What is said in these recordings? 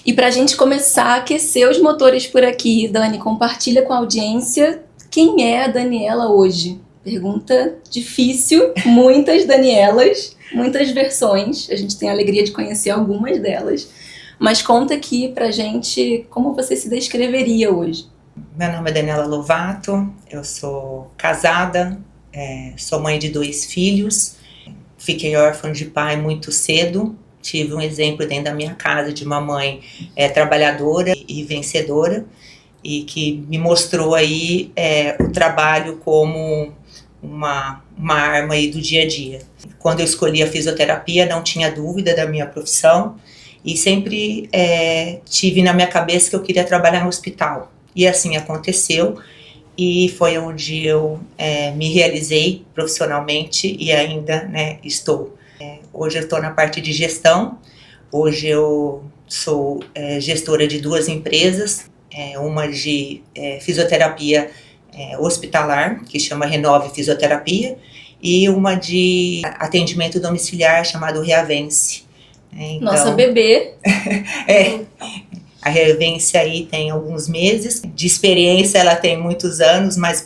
E para a gente começar a aquecer os motores por aqui, Dani, compartilha com a audiência quem é a Daniela hoje. Pergunta difícil, muitas Danielas, muitas versões. A gente tem a alegria de conhecer algumas delas. Mas conta aqui pra gente como você se descreveria hoje. Meu nome é Daniela Lovato, eu sou casada, sou mãe de 2 filhos, fiquei órfã de pai muito cedo, tive um exemplo dentro da minha casa de uma mãe trabalhadora e vencedora, e que me mostrou aí o trabalho como uma arma aí do dia a dia. Quando eu escolhi a fisioterapia, não tinha dúvida da minha profissão, e sempre tive na minha cabeça que eu queria trabalhar no hospital. E assim aconteceu, e foi onde eu me realizei profissionalmente e ainda estou. Hoje eu estou na parte de gestão, hoje eu sou gestora de 2 empresas, uma de fisioterapia hospitalar, que chama Renove Fisioterapia, e uma de atendimento domiciliar chamado Reavence. Então, nossa bebê. A Reavence aí tem alguns meses, de experiência ela tem muitos anos, mas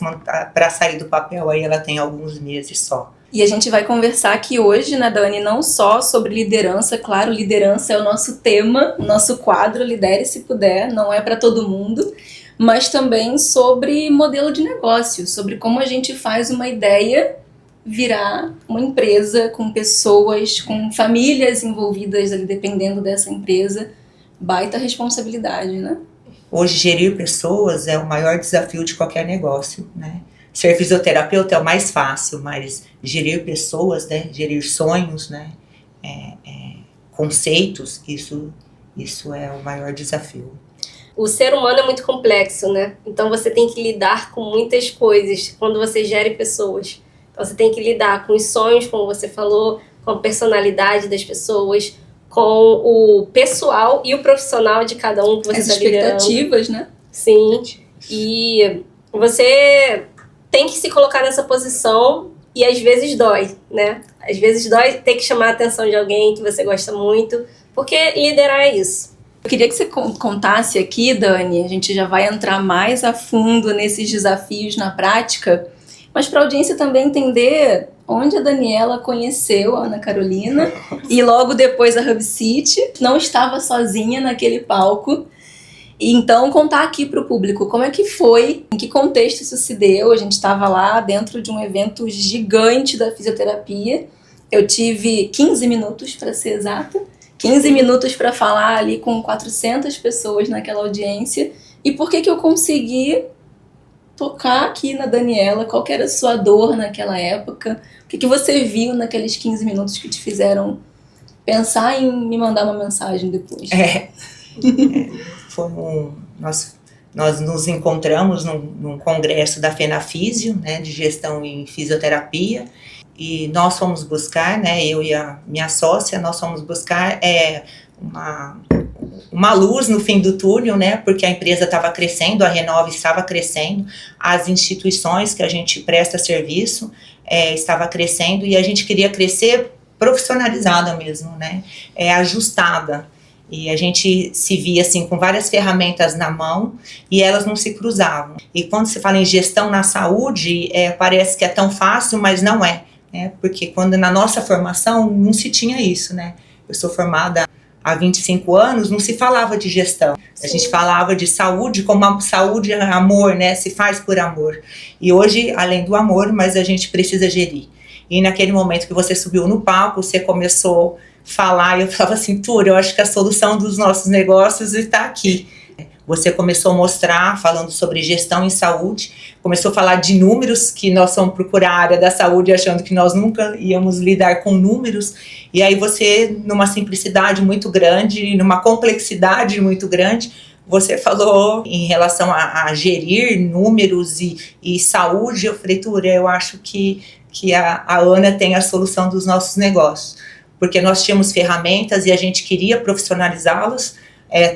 para sair do papel aí ela tem alguns meses só. E a gente vai conversar aqui hoje, né, Dani, não só sobre liderança, claro, liderança é o nosso tema, o nosso quadro, lidere se puder, não é para todo mundo, mas também sobre modelo de negócio, sobre como a gente faz uma ideia virar uma empresa com pessoas, com famílias envolvidas ali, dependendo dessa empresa. Baita responsabilidade, né? Hoje, gerir pessoas é o maior desafio de qualquer negócio, né? Ser fisioterapeuta é o mais fácil, mas gerir pessoas, né? Gerir sonhos, né? Conceitos, isso é o maior desafio. O ser humano é muito complexo, né? Então você tem que lidar com muitas coisas quando você gere pessoas. Então você tem que lidar com os sonhos, como você falou, com a personalidade das pessoas, com o pessoal e o profissional de cada um que você está liderando. As expectativas, né? Sim. E você tem que se colocar nessa posição e às vezes dói, né? Às vezes dói ter que chamar a atenção de alguém que você gosta muito, porque liderar é isso. Eu queria que você contasse aqui, Dani, a gente já vai entrar mais a fundo nesses desafios na prática, mas para a audiência também entender onde a Daniela conheceu a Ana Carolina e logo depois a Hub City, não estava sozinha naquele palco. E então contar aqui para o público como é que foi, em que contexto isso se deu. A gente estava lá dentro de um evento gigante da fisioterapia, eu tive 15 minutos para ser exata, 15 minutos para falar ali com 400 pessoas naquela audiência. E por que eu consegui tocar aqui na Daniela? Qual que era a sua dor naquela época? O que você viu naqueles 15 minutos que te fizeram pensar em me mandar uma mensagem depois? Nós nos encontramos num congresso da FENAFísio, né, de gestão em fisioterapia, e nós fomos buscar, né, eu e a minha sócia, nós fomos buscar uma luz no fim do túnel, né, porque a empresa estava crescendo, a Renove estava crescendo, as instituições que a gente presta serviço estava crescendo, e a gente queria crescer profissionalizada mesmo, né, ajustada. E a gente se via assim com várias ferramentas na mão e elas não se cruzavam. E quando se fala em gestão na saúde, parece que é tão fácil, mas não é, né? Porque quando na nossa formação não se tinha isso, né? Eu sou formada há 25 anos, não se falava de gestão. Sim. A gente falava de saúde como a saúde é amor, né? Se faz por amor. E hoje, além do amor, mas a gente precisa gerir. E naquele momento que você subiu no palco, você começou falar, e eu falava assim, Túlio, eu acho que a solução dos nossos negócios está aqui. Você começou a mostrar, falando sobre gestão em saúde, começou a falar de números, que nós fomos procurar a área da saúde achando que nós nunca íamos lidar com números, e aí você, numa simplicidade muito grande, numa complexidade muito grande, você falou em relação a gerir números e saúde. Eu falei, Túlio, eu acho que a Ana tem a solução dos nossos negócios. Porque nós tínhamos ferramentas e a gente queria profissionalizá-los,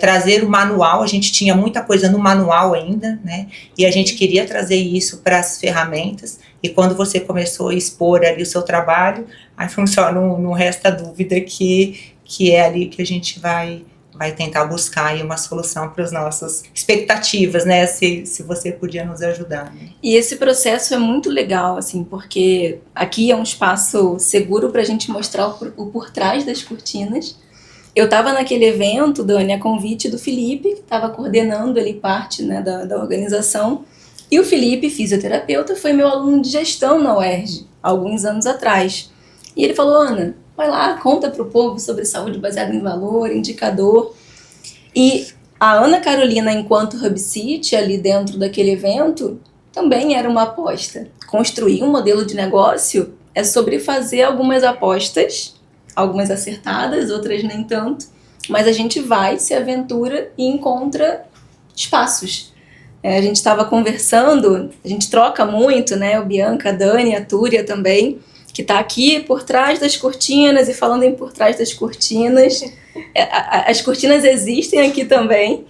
trazer o manual, a gente tinha muita coisa no manual ainda, né? E a gente queria trazer isso para as ferramentas, e quando você começou a expor ali o seu trabalho, aí só não resta dúvida que é ali que a gente vai vai tentar buscar aí uma solução para as nossas expectativas, né? Se você podia nos ajudar. Né? E esse processo é muito legal, assim, porque aqui é um espaço seguro para a gente mostrar o por trás das cortinas. Eu estava naquele evento, Dani, a convite do Felipe, que estava coordenando ali parte, né, da organização. E o Felipe, fisioterapeuta, foi meu aluno de gestão na UERJ, alguns anos atrás. E ele falou, Ana, vai lá, conta para o povo sobre saúde baseada em valor, indicador. E a Ana Carolina, enquanto Hub City, ali dentro daquele evento, também era uma aposta. Construir um modelo de negócio é sobre fazer algumas apostas, algumas acertadas, outras nem tanto, mas a gente vai, se aventura e encontra espaços. A gente estava conversando, a gente troca muito, né? O Bianca, a Dani, a Túria também, que está aqui por trás das cortinas, e falando em por trás das cortinas, as cortinas existem aqui também.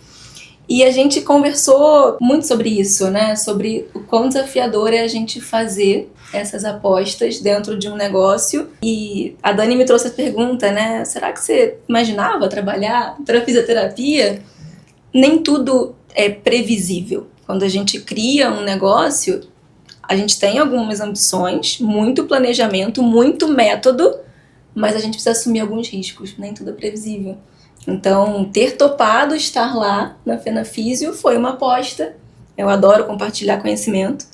E a gente conversou muito sobre isso, né? Sobre o quão desafiador é a gente fazer essas apostas dentro de um negócio. E a Dani me trouxe a pergunta, né? Será que você imaginava trabalhar para fisioterapia? Nem tudo é previsível. Quando a gente cria um negócio, a gente tem algumas ambições, muito planejamento, muito método, mas a gente precisa assumir alguns riscos. Nem tudo é previsível. Então, ter topado estar lá na FenaFísio foi uma aposta. Eu adoro compartilhar conhecimento.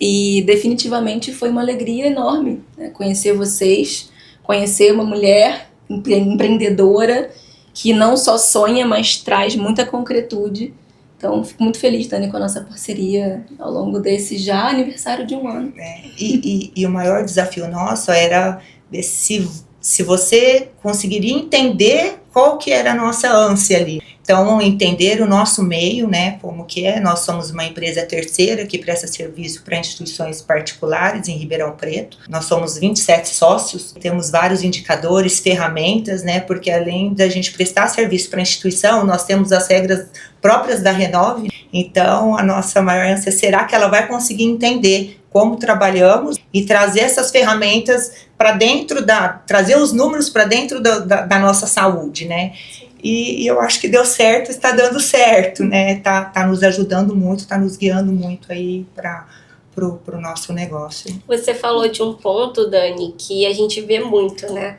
E definitivamente foi uma alegria enorme, né? Conhecer vocês, conhecer uma mulher empreendedora que não só sonha, mas traz muita concretude. Então, fico muito feliz, Dani, com a nossa parceria ao longo desse já aniversário de 1 ano. E o maior desafio nosso era ver se você conseguiria entender qual que era a nossa ânsia ali. Então, entender o nosso meio, né, como que é. Nós somos uma empresa terceira que presta serviço para instituições particulares em Ribeirão Preto. Nós somos 27 sócios, temos vários indicadores, ferramentas, né, porque além da gente prestar serviço para a instituição, nós temos as regras próprias da Renove. Então, a nossa maior ânsia será que ela vai conseguir entender como trabalhamos e trazer essas ferramentas para dentro trazer os números para dentro da nossa saúde, né? E eu acho que deu certo, está dando certo, né? Tá nos ajudando muito, está nos guiando muito aí para o nosso negócio. Você falou de um ponto, Dani, que a gente vê muito, né?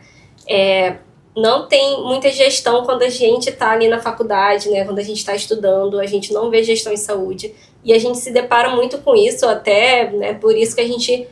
Não tem muita gestão quando a gente está ali na faculdade, né? Quando a gente está estudando, a gente não vê gestão em saúde. E a gente se depara muito com isso, até, né? Por isso que a gente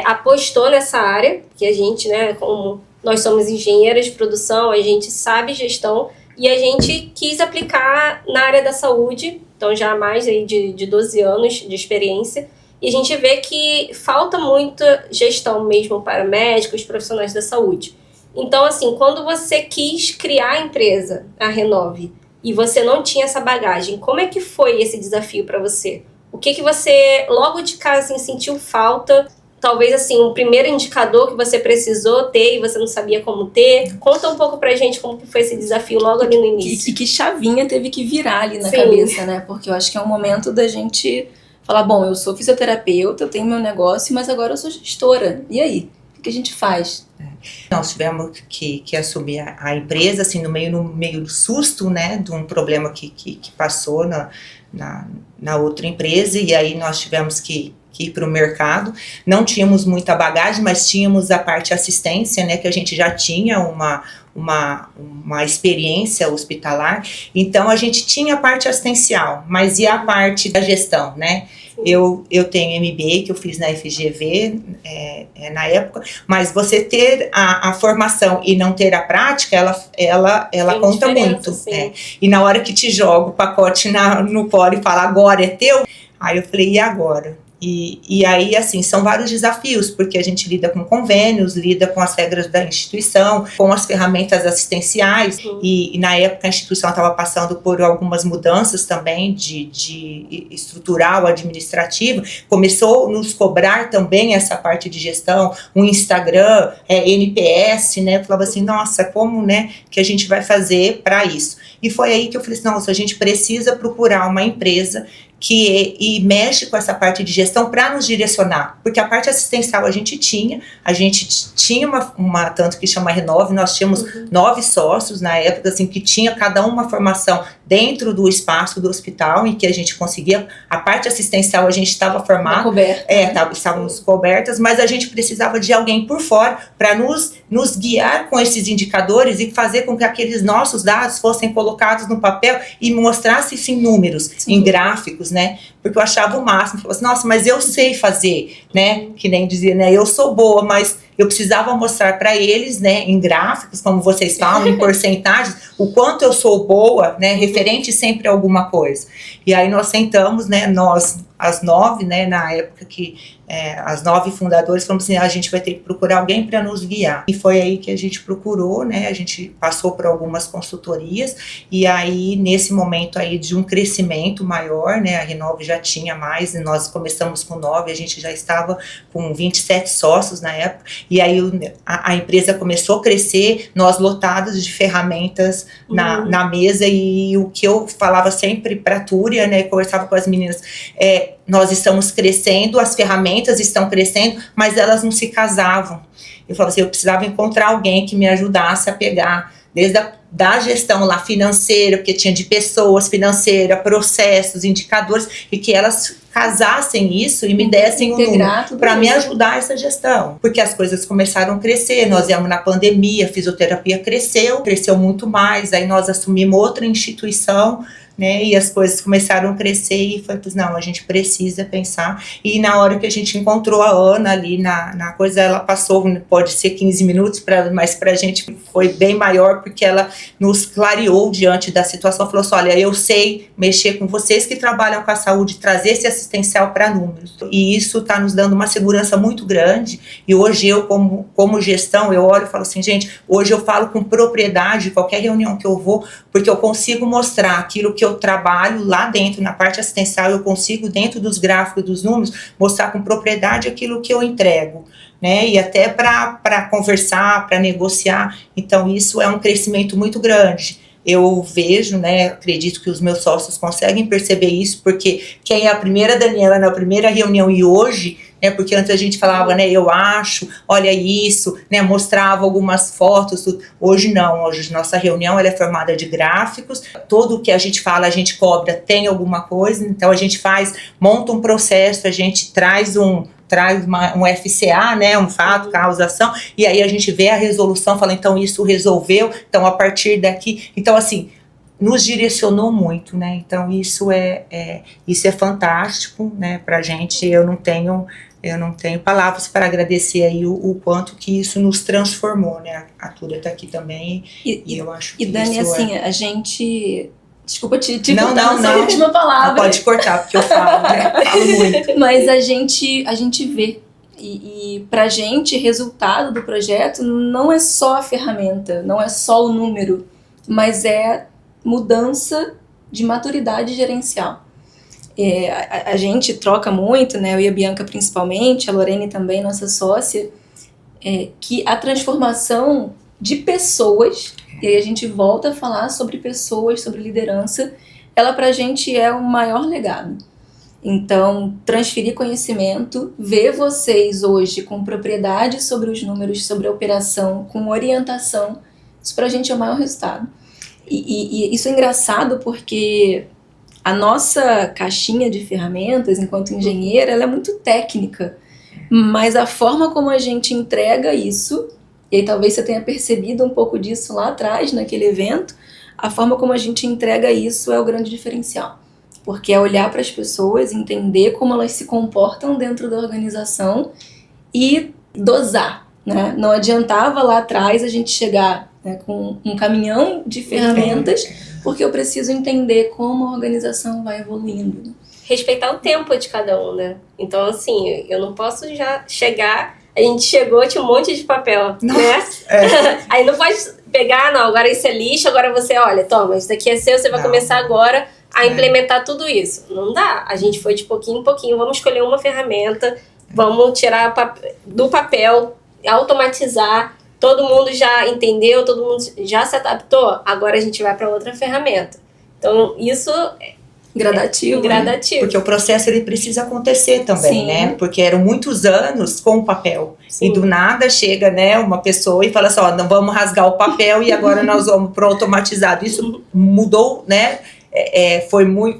apostou nessa área, que a gente, né? Como nós somos engenheiras de produção, a gente sabe gestão, e a gente quis aplicar na área da saúde, então já há mais aí de 12 anos de experiência, e a gente vê que falta muita gestão mesmo para médicos, profissionais da saúde. Então, assim, quando você quis criar a empresa, a Renove, e você não tinha essa bagagem, como é que foi esse desafio para você? O que você, logo de cara, assim, sentiu falta? Talvez, assim, um primeiro indicador que você precisou ter e você não sabia como ter. Conta um pouco pra gente como que foi esse desafio logo ali no início. E que chavinha teve que virar ali na Sim. cabeça, né? Porque eu acho que é um momento da gente falar, bom, eu sou fisioterapeuta, eu tenho meu negócio, mas agora eu sou gestora. E aí? O que a gente faz? Nós tivemos que assumir a empresa, assim, no meio do susto, né? De um problema que passou na outra empresa, e aí nós tivemos que ir para o mercado. Não tínhamos muita bagagem, mas tínhamos a parte assistência, né, que a gente já tinha uma experiência hospitalar, então a gente tinha a parte assistencial, mas e a parte da gestão, né? Eu tenho MBA que eu fiz na FGV na época, mas você ter a formação e não ter a prática, ela conta muito. E na hora que te joga o pacote no colo e fala, agora é teu, aí eu falei, e agora? E aí, assim, são vários desafios, porque a gente lida com convênios, lida com as regras da instituição, com as ferramentas assistenciais, e na época a instituição estava passando por algumas mudanças também de estrutural, administrativo, começou a nos cobrar também essa parte de gestão, um Instagram, NPS, né, eu falava assim, nossa, como, né, que a gente vai fazer para isso? E foi aí que eu falei assim, nossa, a gente precisa procurar uma empresa e mexe com essa parte de gestão para nos direcionar, porque a parte assistencial a gente tinha uma tanto que chama Renove, nós tínhamos 9 sócios na época, assim, que tinha cada uma formação dentro do espaço do hospital, em que a gente conseguia, a parte assistencial a gente estava formada, estávamos cobertas, mas a gente precisava de alguém por fora para nos guiar com esses indicadores e fazer com que aqueles nossos dados fossem colocados no papel e mostrasse isso em números, em gráficos, né? Porque eu achava o máximo, falava assim, nossa, mas eu sei fazer, né? Que nem dizia, né? Eu sou boa, mas eu precisava mostrar para eles, né, em gráficos, como vocês falam, em porcentagens, o quanto eu sou boa, né, referente sempre a alguma coisa. E aí nós sentamos, né, nós, as 9, né, na época que as 9 fundadores, falamos assim, a gente vai ter que procurar alguém para nos guiar. E foi aí que a gente procurou, né, a gente passou por algumas consultorias, e aí nesse momento aí de um crescimento maior, né, a Renove já tinha mais, e nós começamos com 9, a gente já estava com 27 sócios na época, e aí a empresa começou a crescer, nós lotados de ferramentas na mesa, e o que eu falava sempre para a Túria, né, conversava com as meninas, nós estamos crescendo, as ferramentas estão crescendo, mas elas não se casavam. Eu falava assim, eu precisava encontrar alguém que me ajudasse a pegar, desde da gestão lá financeira, porque tinha de pessoas, financeira, processos, indicadores, e que elas casassem isso e me dessem um número para me ajudar essa gestão. Porque as coisas começaram a crescer, nós íamos na pandemia, a fisioterapia cresceu muito mais, aí nós assumimos outra instituição, né, e as coisas começaram a crescer e foi, não, a gente precisa pensar. E na hora que a gente encontrou a Ana ali na coisa, ela passou, pode ser 15 minutos, mas pra gente foi bem maior, porque ela nos clareou diante da situação, falou assim, olha, eu sei mexer com vocês que trabalham com a saúde, trazer esse assistencial para números. E isso está nos dando uma segurança muito grande, e hoje eu, como gestão, eu olho e falo assim, gente, hoje eu falo com propriedade, qualquer reunião que eu vou, porque eu consigo mostrar aquilo que eu trabalho lá dentro, na parte assistencial, eu consigo, dentro dos gráficos, dos números, mostrar com propriedade aquilo que eu entrego, né, e até para conversar, para negociar. Então isso é um crescimento muito grande. Eu vejo, né, acredito que os meus sócios conseguem perceber isso, porque quem é a primeira Daniela na primeira reunião e hoje, né, porque antes a gente falava, né, eu acho, olha isso, né, mostrava algumas fotos, tudo. Hoje não, hoje nossa reunião ela é formada de gráficos, tudo o que a gente fala, a gente cobra, tem alguma coisa, então a gente monta um processo, a gente traz um FCA, né, um fato, causa, ação, e aí a gente vê a resolução, fala, então isso resolveu, então a partir daqui, então assim, nos direcionou muito, né, então isso é fantástico, né, pra gente, eu não tenho palavras para agradecer aí o quanto que isso nos transformou, né, a Túria tá aqui também, e eu acho que Dani, isso assim, a gente... Desculpa te não, cortar essa última palavra. Não, pode cortar, porque eu falo, né? Falo muito. Mas a gente vê. E pra gente, resultado do projeto não é só a ferramenta, não é só o número, mas é mudança de maturidade gerencial. A gente troca muito, né? Eu e a Bianca principalmente, a Lorene também, nossa sócia, que a transformação de pessoas... E aí a gente volta a falar sobre pessoas, sobre liderança, ela pra gente é o maior legado. Então, transferir conhecimento, ver vocês hoje com propriedade sobre os números, sobre a operação, com orientação, isso pra gente é o maior resultado. E isso é engraçado porque a nossa caixinha de ferramentas, enquanto engenheira, ela é muito técnica, mas a forma como a gente entrega isso... E aí talvez você tenha percebido um pouco disso lá atrás, naquele evento, a forma como a gente entrega isso é o grande diferencial. Porque é olhar para as pessoas, entender como elas se comportam dentro da organização e dosar, né? Não adiantava lá atrás a gente chegar, né, com um caminhão de ferramentas, porque eu preciso entender como a organização vai evoluindo. Respeitar o tempo de cada um, né? Então, assim, eu não posso já chegar... A gente chegou, tinha um monte de papel, nossa, né? Aí não pode pegar, não, agora isso é lixo, agora você, olha, toma, isso daqui é seu, você vai começar agora a implementar tudo isso. Não dá, a gente foi de pouquinho em pouquinho, vamos escolher uma ferramenta, vamos tirar do papel, automatizar, todo mundo já entendeu, todo mundo já se adaptou, agora a gente vai para outra ferramenta. Então, isso Gradativo. Gradativo. Porque o processo ele precisa acontecer também, Sim. né? Porque eram muitos anos com o papel. Sim. E do nada chega, né, uma pessoa e fala assim, ó, não vamos rasgar o papel e agora nós vamos pro automatizado. Isso mudou, né?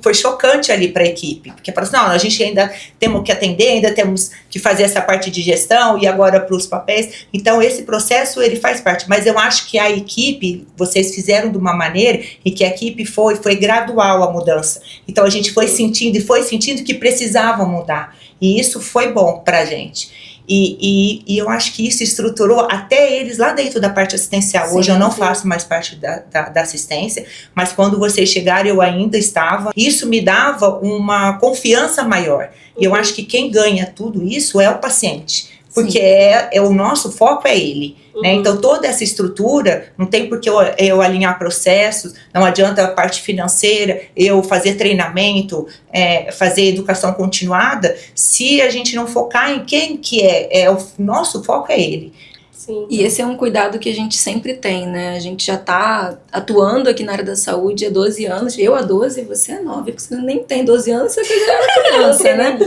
Foi chocante ali para a equipe, porque falou assim, não, a gente ainda temos que atender, ainda temos que fazer essa parte de gestão e agora para os papéis. Então esse processo ele faz parte, mas eu acho que a equipe, vocês fizeram de uma maneira e que a equipe foi gradual a mudança. Então a gente foi sentindo que precisava mudar e isso foi bom para a gente. E eu acho que isso estruturou até eles lá dentro da parte assistencial. Hoje eu não faço mais parte da assistência, mas quando vocês chegaram eu ainda estava. Isso me dava uma confiança maior. E eu acho que quem ganha tudo isso é o paciente. Porque o nosso foco é ele. Né? Então toda essa estrutura, não tem por que eu alinhar processos, não adianta a parte financeira, eu fazer treinamento, fazer educação continuada, se a gente não focar em quem que o nosso foco é ele. Sim. E esse é um cuidado que a gente sempre tem, né? A gente já está atuando aqui na área da saúde há 12 anos. Eu há 12, você é 9, porque você nem tem 12 anos, você já era uma criança, né?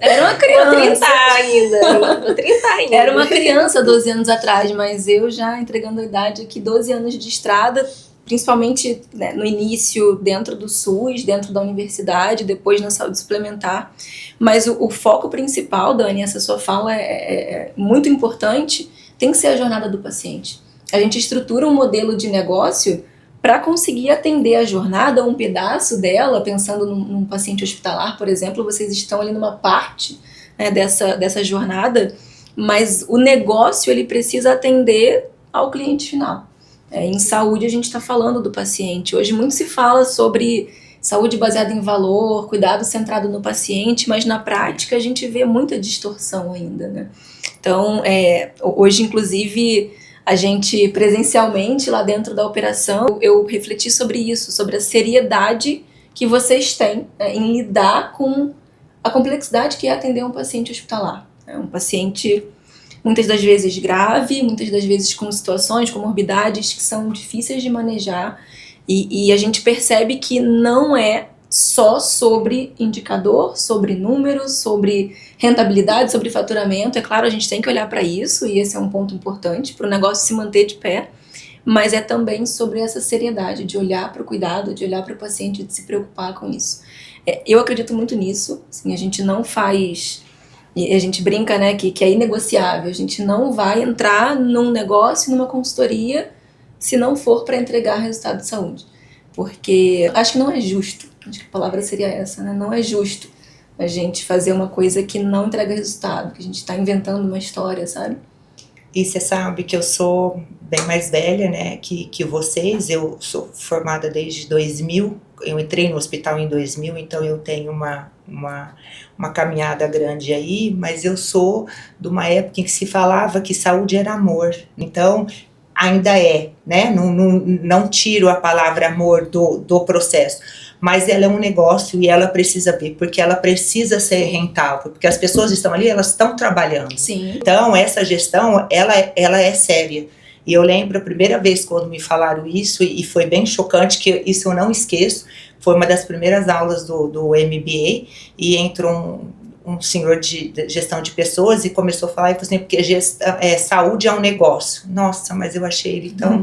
Era uma criança. Vou 30 ainda. Vou 30 ainda. Era uma criança 12 anos atrás, mas eu já entregando a idade aqui, 12 anos de estrada, principalmente, né, no início dentro do SUS, dentro da universidade, depois na saúde suplementar. Mas o foco principal, Dani, essa sua fala é muito importante, tem que ser a jornada do paciente. A gente estrutura um modelo de negócio para conseguir atender a jornada, um pedaço dela, pensando num paciente hospitalar, por exemplo, vocês estão ali numa parte, né, dessa jornada, mas o negócio ele precisa atender ao cliente final. Em saúde a gente está falando do paciente. Hoje muito se fala sobre saúde baseada em valor, cuidado centrado no paciente, mas na prática a gente vê muita distorção ainda, né? Então, hoje, inclusive, a gente presencialmente lá dentro da operação, eu refleti sobre isso, sobre a seriedade que vocês têm, né, em lidar com a complexidade que é atender um paciente hospitalar. É um paciente, muitas das vezes grave, muitas das vezes com situações, comorbidades que são difíceis de manejar, e a gente percebe que não é só sobre indicador, sobre números, sobre rentabilidade, sobre faturamento. É claro, a gente tem que olhar para isso, e esse é um ponto importante para o negócio se manter de pé, mas é também sobre essa seriedade de olhar para o cuidado, de olhar para o paciente, de se preocupar com isso. Eu acredito muito nisso, assim, a gente não faz... E a gente brinca, né, que é inegociável. A gente não vai entrar num negócio, numa consultoria, se não for para entregar resultado de saúde. Porque acho que não é justo. Acho que a palavra seria essa, né? Não é justo a gente fazer uma coisa que não entrega resultado, que a gente está inventando uma história, sabe? E você sabe que eu sou bem mais velha, né, que vocês. Eu sou formada desde 2000. Eu entrei no hospital em 2000, então eu tenho uma caminhada grande aí, mas eu sou de uma época em que se falava que saúde era amor. Então, ainda né? Não tiro a palavra amor do processo, mas ela é um negócio e ela precisa ver, porque ela precisa ser rentável, porque as pessoas estão ali, elas estão trabalhando. Sim. Então, essa gestão, ela é séria. E eu lembro a primeira vez quando me falaram isso, e foi bem chocante, que isso eu não esqueço, foi uma das primeiras aulas do MBA, e entrou um senhor de gestão de pessoas e começou a falar, e falou assim, porque saúde é um negócio. Nossa, mas eu achei ele tão...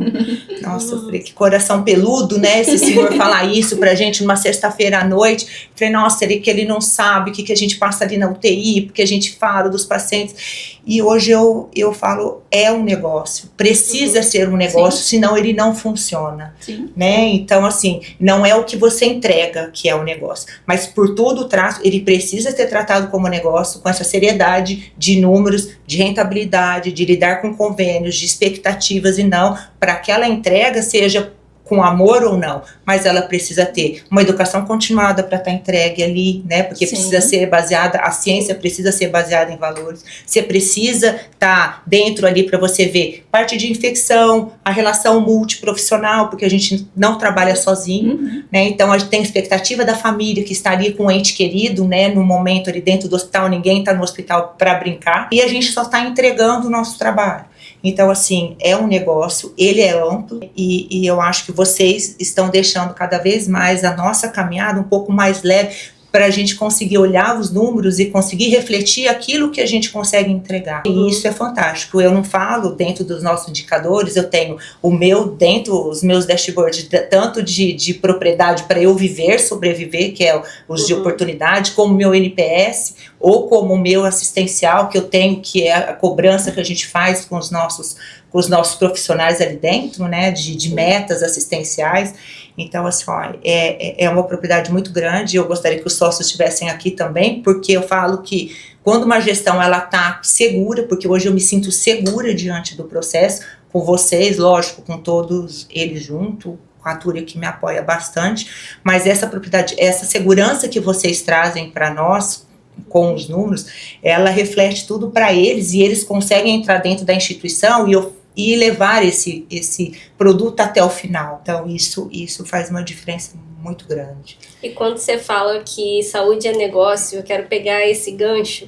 Nossa, eu falei, que coração peludo, né, esse senhor falar isso pra gente numa sexta-feira à noite. Eu falei, nossa, ele não sabe o que a gente passa ali na UTI, porque a gente fala dos pacientes. E hoje eu falo, é um negócio, precisa ser um negócio, sim, senão ele não funciona. Sim. Né? Então, assim, não é o que você entrega que é o negócio, mas por todo o traço, ele precisa ser tratado como negócio, com essa seriedade de números, de rentabilidade, de lidar com convênios, de expectativas, e não para que aquela entrega seja com amor ou não, mas ela precisa ter uma educação continuada para estar entregue ali, né, porque sim, precisa ser baseada, a ciência precisa ser baseada em valores, você precisa estar dentro ali para você ver parte de infecção, a relação multiprofissional, porque a gente não trabalha sozinho, né, então a gente tem a expectativa da família que está ali com o ente querido, né, no momento ali dentro do hospital, ninguém está no hospital para brincar, e a gente só está entregando o nosso trabalho. Então, assim, é um negócio, ele é amplo e eu acho que vocês estão deixando cada vez mais a nossa caminhada um pouco mais leve, para a gente conseguir olhar os números e conseguir refletir aquilo que a gente consegue entregar. E isso é fantástico. Eu não falo dentro dos nossos indicadores, eu tenho o meu, dentro os meus dashboards, tanto de propriedade para eu viver, sobreviver, que é os de oportunidade, como o meu NPS, ou como o meu assistencial, que eu tenho, que é a cobrança que a gente faz com os nossos profissionais ali dentro, né, de metas assistenciais. Então, assim, ó, é uma propriedade muito grande. Eu gostaria que os sócios estivessem aqui também, porque eu falo que quando uma gestão ela tá segura, porque hoje eu me sinto segura diante do processo, com vocês, lógico, com todos eles junto, com a Túria que me apoia bastante, mas essa propriedade, essa segurança que vocês trazem para nós, com os números, ela reflete tudo para eles e eles conseguem entrar dentro da instituição e levar esse produto até o final. Então, isso faz uma diferença muito grande. E quando você fala que saúde é negócio, eu quero pegar esse gancho,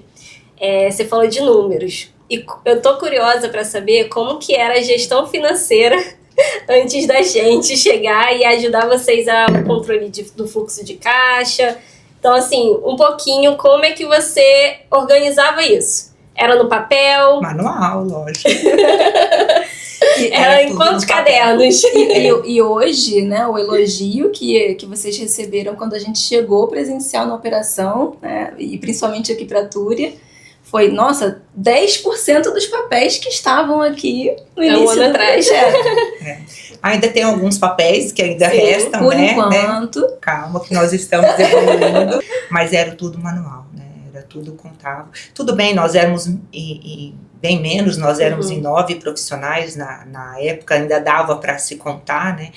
você falou de números. E eu tô curiosa para saber como que era a gestão financeira antes da gente chegar e ajudar vocês ao controle do fluxo de caixa. Então, assim, um pouquinho, como é que você organizava isso? Era no papel? Manual, lógico. Era em quantos cadernos? E hoje, né, o elogio que vocês receberam quando a gente chegou presencial na operação, né, e principalmente aqui para a Túria, foi, nossa, 10% dos papéis que estavam aqui no início do projeto. Ainda tem alguns papéis que ainda restam, por enquanto. Calma, que nós estamos evoluindo, mas era tudo manual, né? Era tudo contábil. Tudo bem, nós éramos bem menos, nós éramos em 9 profissionais na época, ainda dava para se contar, né?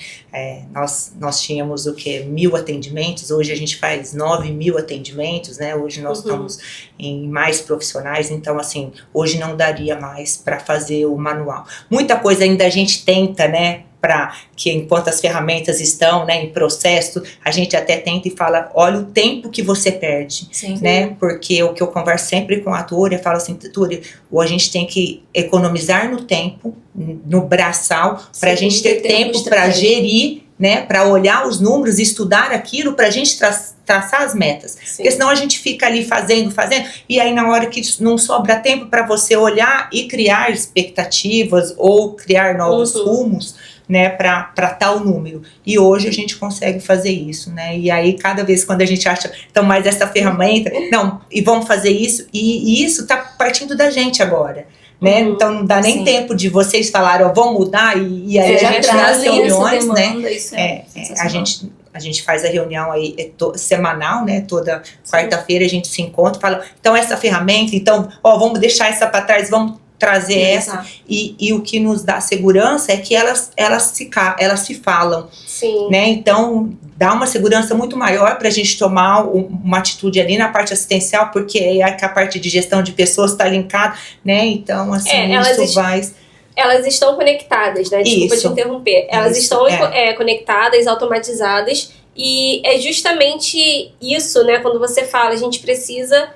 Nós tínhamos o que? 1.000 atendimentos, hoje a gente faz 9.000 atendimentos, né? Hoje nós estamos em mais profissionais, então assim, hoje não daria mais para fazer o manual. Muita coisa ainda a gente tenta, né? Para que enquanto as ferramentas estão, né, em processo, a gente até tenta e fala, olha o tempo que você perde, né, porque o que eu converso sempre com a Túria, eu falo assim, Túria, a gente tem que economizar no tempo, no braçal, para a gente ter tempo para gerir, né, para olhar os números, estudar aquilo, para a gente traçar as metas. Porque senão a gente fica ali fazendo, e aí na hora que não sobra tempo para você olhar e criar expectativas ou criar novos rumos, né, para tal número. E hoje a gente consegue fazer isso, né? E aí cada vez quando a gente acha, então, mais essa ferramenta, não, e vamos fazer isso, e isso tá partindo da gente agora. Né? Então não dá nem tempo de vocês falarem, ó, vamos mudar, e aí a gente nas reuniões, demanda, né? A gente faz a reunião aí semanal, né? Toda quarta-feira a gente se encontra e fala, então essa ferramenta, então, ó, vamos deixar essa para trás, vamos trazer essa, e o que nos dá segurança é que elas se falam, né? Então dá uma segurança muito maior para a gente tomar uma atitude ali na parte assistencial, porque é que a parte de gestão de pessoas está linkada, né? Então assim, elas estão conectadas, né? Desculpa te interromper. Elas estão conectadas, automatizadas, e é justamente isso, né? Quando você fala, a gente precisa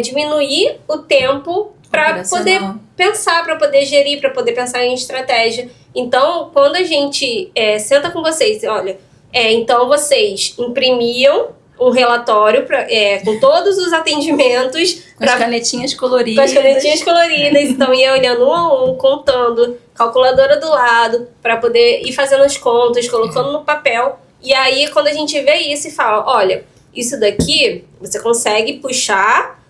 diminuir o tempo para poder pensar, para poder gerir, para poder pensar em estratégia. Então, quando a gente senta com vocês, olha, então vocês imprimiam um relatório com todos os atendimentos. Com as canetinhas coloridas. Então ia olhando um a um, contando, calculadora do lado, para poder ir fazendo as contas, colocando no papel. E aí, quando a gente vê isso e fala, olha, isso daqui você consegue puxar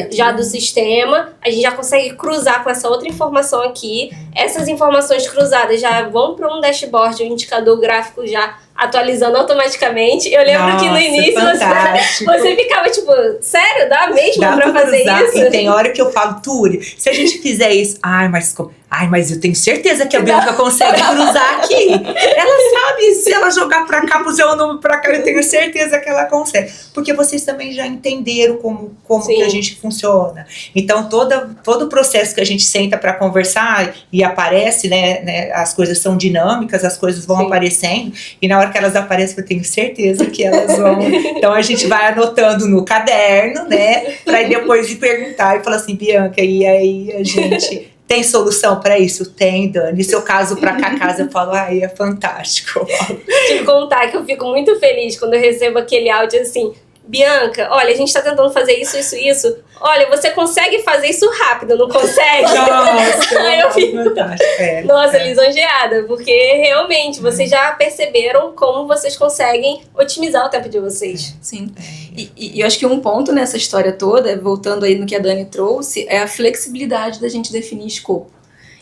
já do sistema, a gente já consegue cruzar com essa outra informação aqui. Essas informações cruzadas já vão para um dashboard, um indicador gráfico já atualizando automaticamente. Eu lembro que no início você ficava tipo, sério? Dá mesmo pra fazer isso? E tem hora que eu falo, Túria, se a gente fizer isso, mas eu tenho certeza que a Bianca consegue cruzar aqui. Ela sabe, se ela jogar pra cá, puser o nome pra cá, eu tenho certeza que ela consegue. Porque vocês também já entenderam como que a gente funciona. Então, todo o processo que a gente senta pra conversar e aparece, né, as coisas são dinâmicas, as coisas vão aparecendo, e na hora que elas aparecem, eu tenho certeza que elas vão. Então, a gente vai anotando no caderno, né, pra depois de perguntar e falar assim, Bianca, e aí a gente Tem solução para isso? Tem, Dani. Se eu caso para cá, casa, eu falo, ai, é fantástico. Te contar que eu fico muito feliz quando eu recebo aquele áudio assim, Bianca, olha, a gente tá tentando fazer isso. Olha, você consegue fazer isso rápido, não consegue? Nossa, Aí eu fico, fantástico. nossa, lisonjeada, porque realmente vocês já perceberam como vocês conseguem otimizar o tempo de vocês. Sim. E eu acho que um ponto nessa história toda, voltando aí no que a Dani trouxe, é a flexibilidade da gente definir escopo.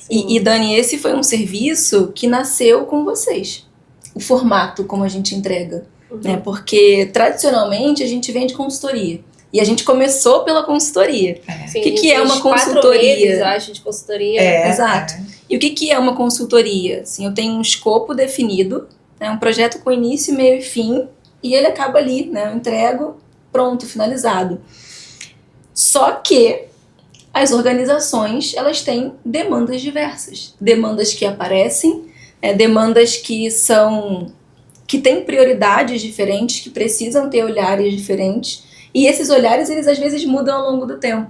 E Dani, esse foi um serviço que nasceu com vocês. O formato como a gente entrega. Né? Porque tradicionalmente a gente vende consultoria. E a gente começou pela consultoria. Sim, o que é uma 4 consultoria? meses, eu acho, de consultoria. Exato. E o que é uma consultoria? Assim, eu tenho um escopo definido, né? Um projeto com início, meio e fim, e ele acaba ali, né? Eu entrego, pronto, finalizado. Só que as organizações, elas têm demandas diversas. Demandas que aparecem, demandas que têm prioridades diferentes, que precisam ter olhares diferentes, e esses olhares, eles às vezes mudam ao longo do tempo.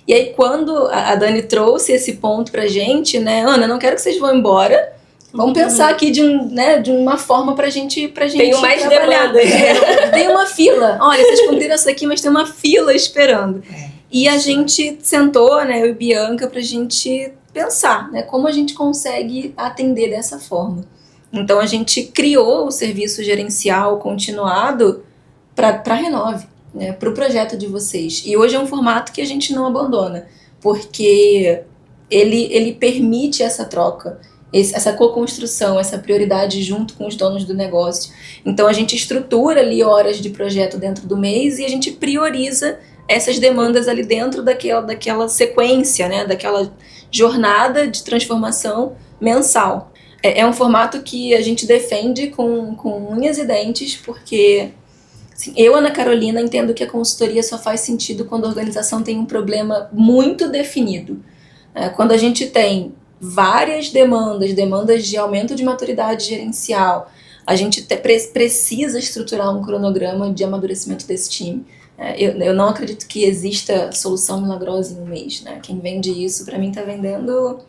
E aí, quando a Dani trouxe esse ponto pra gente, né, Ana, não quero que vocês vão embora, vamos pensar aqui de uma forma pra gente Tenho mais trabalhar. demandas. Tem uma fila, olha, vocês cumpriram isso aqui, mas tem uma fila esperando. E a gente sentou, né, eu e Bianca, pra gente pensar, né, como a gente consegue atender dessa forma. Então a gente criou o serviço gerencial continuado para a Renove, né, para o projeto de vocês. E hoje é um formato que a gente não abandona, porque ele permite essa troca, essa co-construção, essa prioridade junto com os donos do negócio. Então a gente estrutura ali horas de projeto dentro do mês e a gente prioriza essas demandas ali dentro daquela sequência, né, daquela jornada de transformação mensal. É um formato que a gente defende com unhas e dentes, porque assim, eu, Ana Carolina, entendo que a consultoria só faz sentido quando a organização tem um problema muito definido. Quando a gente tem várias demandas de aumento de maturidade gerencial, a gente precisa estruturar um cronograma de amadurecimento desse time. Eu não acredito que exista solução milagrosa em um mês. Né? Quem vende isso, para mim, está vendendo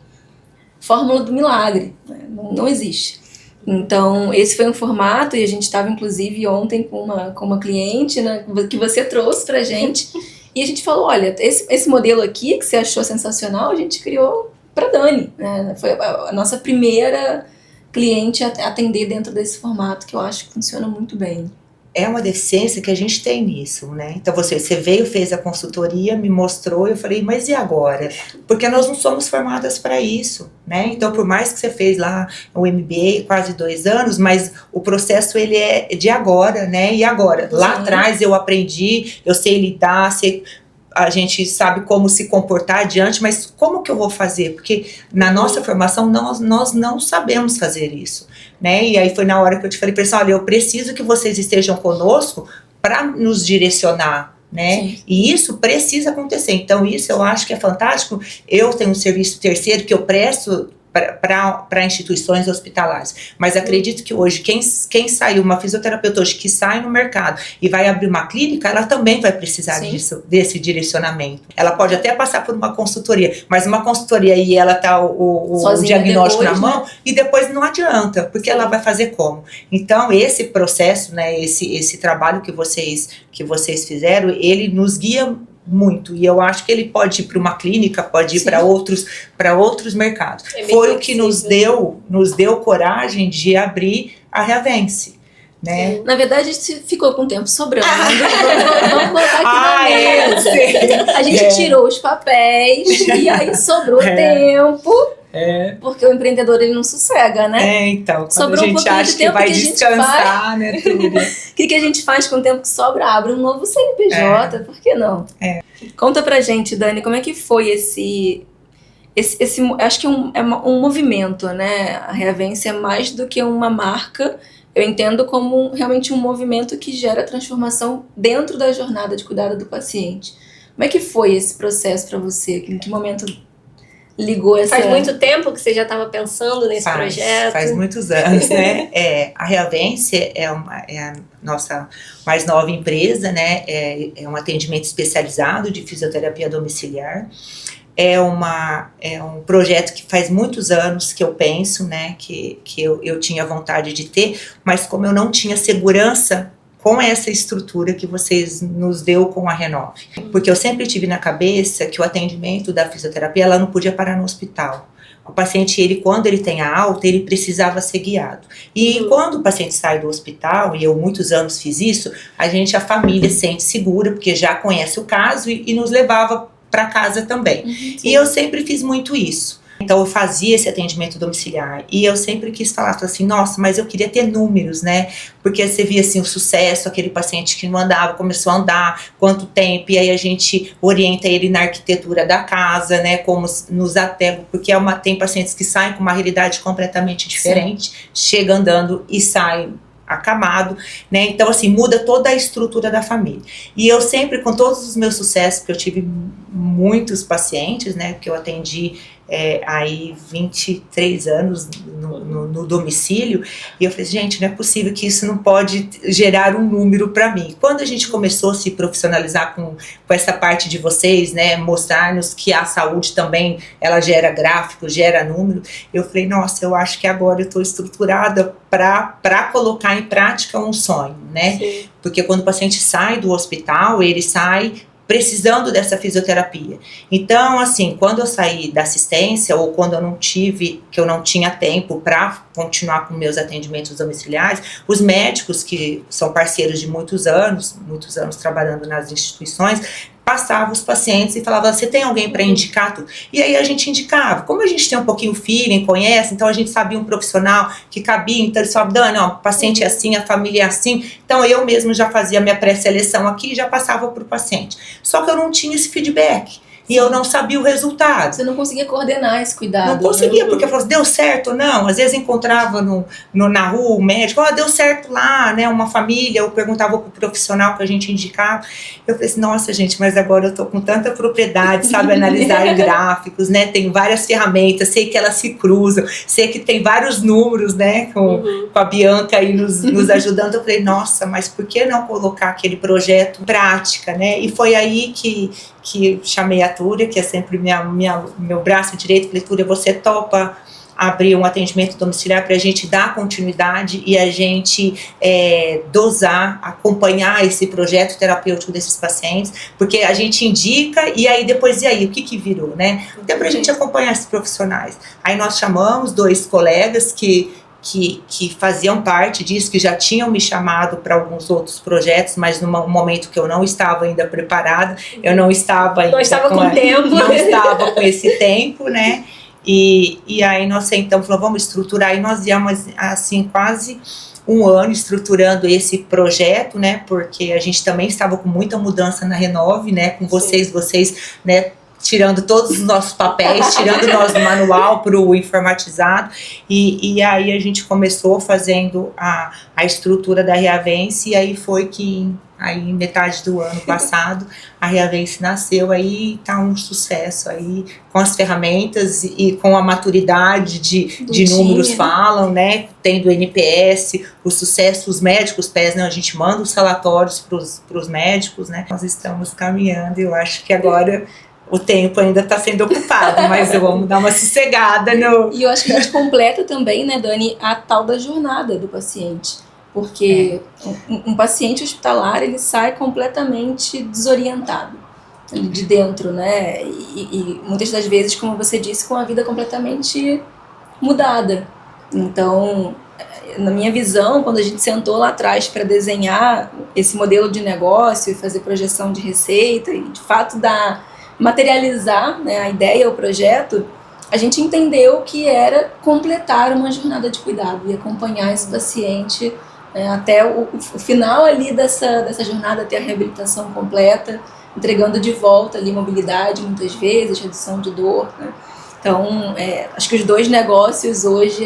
fórmula do milagre, né? Não existe. Então, esse foi um formato, e a gente estava, inclusive, ontem com uma cliente, né, que você trouxe pra gente, e a gente falou, olha, esse modelo aqui, que você achou sensacional, a gente criou pra Dani, né? Foi a nossa primeira cliente a atender dentro desse formato, que eu acho que funciona muito bem. É uma deficiência que a gente tem nisso, né? Então você veio, fez a consultoria, me mostrou, eu falei, mas e agora? Porque nós não somos formadas para isso, né? Então por mais que você fez lá o MBA, quase 2 anos, mas o processo ele é de agora, né? E agora? Lá atrás eu aprendi, eu sei lidar, a gente sabe como se comportar adiante, mas como que eu vou fazer? Porque na nossa formação nós não sabemos fazer isso, né? E aí foi na hora que eu te falei, pessoal, olha, eu preciso que vocês estejam conosco para nos direcionar, né? Sim. E isso precisa acontecer. Então isso eu acho que é fantástico. Eu tenho um serviço terceiro que eu presto para instituições hospitalares, mas acredito que hoje quem saiu, uma fisioterapeuta hoje que sai no mercado e vai abrir uma clínica, ela também vai precisar desse direcionamento. Ela pode até passar por uma consultoria, mas uma consultoria e ela tá o diagnóstico depois, na mão, né? E depois não adianta, porque ela vai fazer como? Então esse processo, né, esse trabalho que vocês fizeram, ele nos guia muito, e eu acho que ele pode ir para uma clínica, pode ir para outros mercados. Foi o que nos deu coragem de abrir a Reavence, né? Na verdade, a gente ficou com o tempo sobrando. Vamos botar aqui na mesa. A gente tirou os papéis e aí sobrou tempo. Porque o empreendedor, ele não sossega, né? Então, quando sobrou a gente acha que vai descansar, né, tudo. O que a gente faz com o tempo que sobra? Abre um novo CNPJ, por que não? Conta pra gente, Dani, como é que foi esse acho que é um movimento, né? A Reavence é mais do que uma marca. Eu entendo como realmente um movimento que gera transformação dentro da jornada de cuidado do paciente. Como é que foi esse processo para você? Em que momento ligou essa... Faz muito tempo que você já estava pensando nesse projeto? Faz muitos anos, né? A Reavence é a nossa mais nova empresa, né? É um atendimento especializado de fisioterapia domiciliar. é um projeto que faz muitos anos que eu penso, né, que eu tinha vontade de ter, mas como eu não tinha segurança com essa estrutura que vocês nos deu com a Renove. Porque eu sempre tive na cabeça que o atendimento da fisioterapia, ela não podia parar no hospital. O paciente, quando ele tem a alta, ele precisava ser guiado. E quando o paciente sai do hospital, e eu muitos anos fiz isso, a família se sente segura, porque já conhece o caso e nos levava para casa também. E eu sempre fiz muito isso. Então eu fazia esse atendimento domiciliar e eu sempre quis falar assim, nossa, mas eu queria ter números, né? Porque você via assim o sucesso, aquele paciente que não andava, começou a andar, quanto tempo, e aí a gente orienta ele na arquitetura da casa, né? Como nos apegos, porque tem pacientes que saem com uma realidade completamente diferente, chega andando e sai acamado, né? Então assim, muda toda a estrutura da família. E eu sempre, com todos os meus sucessos, porque eu tive muitos pacientes, né? Que eu atendi aí 23 anos no domicílio, e eu falei, gente, não é possível que isso não pode gerar um número para mim. Quando a gente começou a se profissionalizar com essa parte de vocês, né, mostrar-nos que a saúde também, ela gera gráfico, gera número, eu falei, nossa, eu acho que agora eu estou estruturada para colocar em prática um sonho, né? Sim. Porque quando o paciente sai do hospital, ele sai precisando dessa fisioterapia. Então, assim, quando eu saí da assistência ou quando eu não tinha tempo para continuar com meus atendimentos domiciliares, os médicos que são parceiros de muitos anos trabalhando nas instituições, passava os pacientes e falava, você tem alguém para indicar tudo? E aí a gente indicava. Como a gente tem um pouquinho feeling, conhece, então a gente sabia um profissional que cabia, então ele falava, Dani, ó, o paciente é assim, a família é assim, então eu mesmo já fazia minha pré-seleção aqui e já passava para o paciente. Só que eu não tinha esse feedback. E eu não sabia o resultado. Você não conseguia coordenar esse cuidado. Não conseguia, porque eu falava, deu certo ou não? Às vezes encontrava na rua o médico, deu certo lá, né? Uma família, eu perguntava pro profissional que a gente indicava. Eu falei assim, nossa gente, mas agora eu tô com tanta propriedade, sabe, analisar gráficos, né? Tem várias ferramentas, sei que elas se cruzam, sei que tem vários números, né? Com a Bianca aí nos ajudando. Eu falei, nossa, mas por que não colocar aquele projeto em prática, né? E foi aí que chamei a Túria, que é sempre meu braço direito. Falei, Túria, você topa abrir um atendimento domiciliar para a gente dar continuidade e a gente dosar, acompanhar esse projeto terapêutico desses pacientes, porque a gente indica e aí depois, e aí, o que virou, né? Até para a gente acompanhar esses profissionais. Aí nós chamamos 2 colegas que faziam parte disso, que já tinham me chamado para alguns outros projetos, mas no momento que eu não estava ainda preparada, eu não estava ainda não estava com esse tempo, né? E aí nós então falamos, vamos estruturar, e nós íamos assim quase um ano estruturando esse projeto, né? Porque a gente também estava com muita mudança na Renove, né? Com vocês, né? Tirando todos os nossos papéis, tirando o nosso manual para o informatizado, e aí a gente começou fazendo a estrutura da Reavence, e aí foi que aí em metade do ano passado a Reavence nasceu, aí tá um sucesso aí com as ferramentas e com a maturidade de números falam, né, tendo o NPS, o sucesso, os médicos pés, né, a gente manda os relatórios para os médicos, né, nós estamos caminhando, eu acho que agora o tempo ainda está sendo ocupado, mas vamos dar uma sossegada no... E eu acho que a gente completa também, né, Dani, a tal da jornada do paciente. Porque um paciente hospitalar, ele sai completamente desorientado de dentro, né? E muitas das vezes, como você disse, com a vida completamente mudada. Então, na minha visão, quando a gente sentou lá atrás para desenhar esse modelo de negócio e fazer projeção de receita e, de fato, materializar, né, a ideia, o projeto, a gente entendeu que era completar uma jornada de cuidado e acompanhar esse paciente até o final ali dessa jornada, até a reabilitação completa, entregando de volta ali mobilidade muitas vezes, redução de dor, né? Então, acho que os 2 negócios hoje,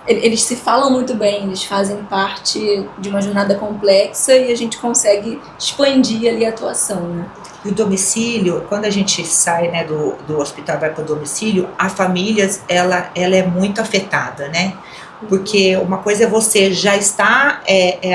eles se falam muito bem, eles fazem parte de uma jornada complexa e a gente consegue expandir ali a atuação, né? E o domicílio, quando a gente sai, né, do hospital, vai para o domicílio, a família, ela é muito afetada, né? Porque uma coisa é você já estar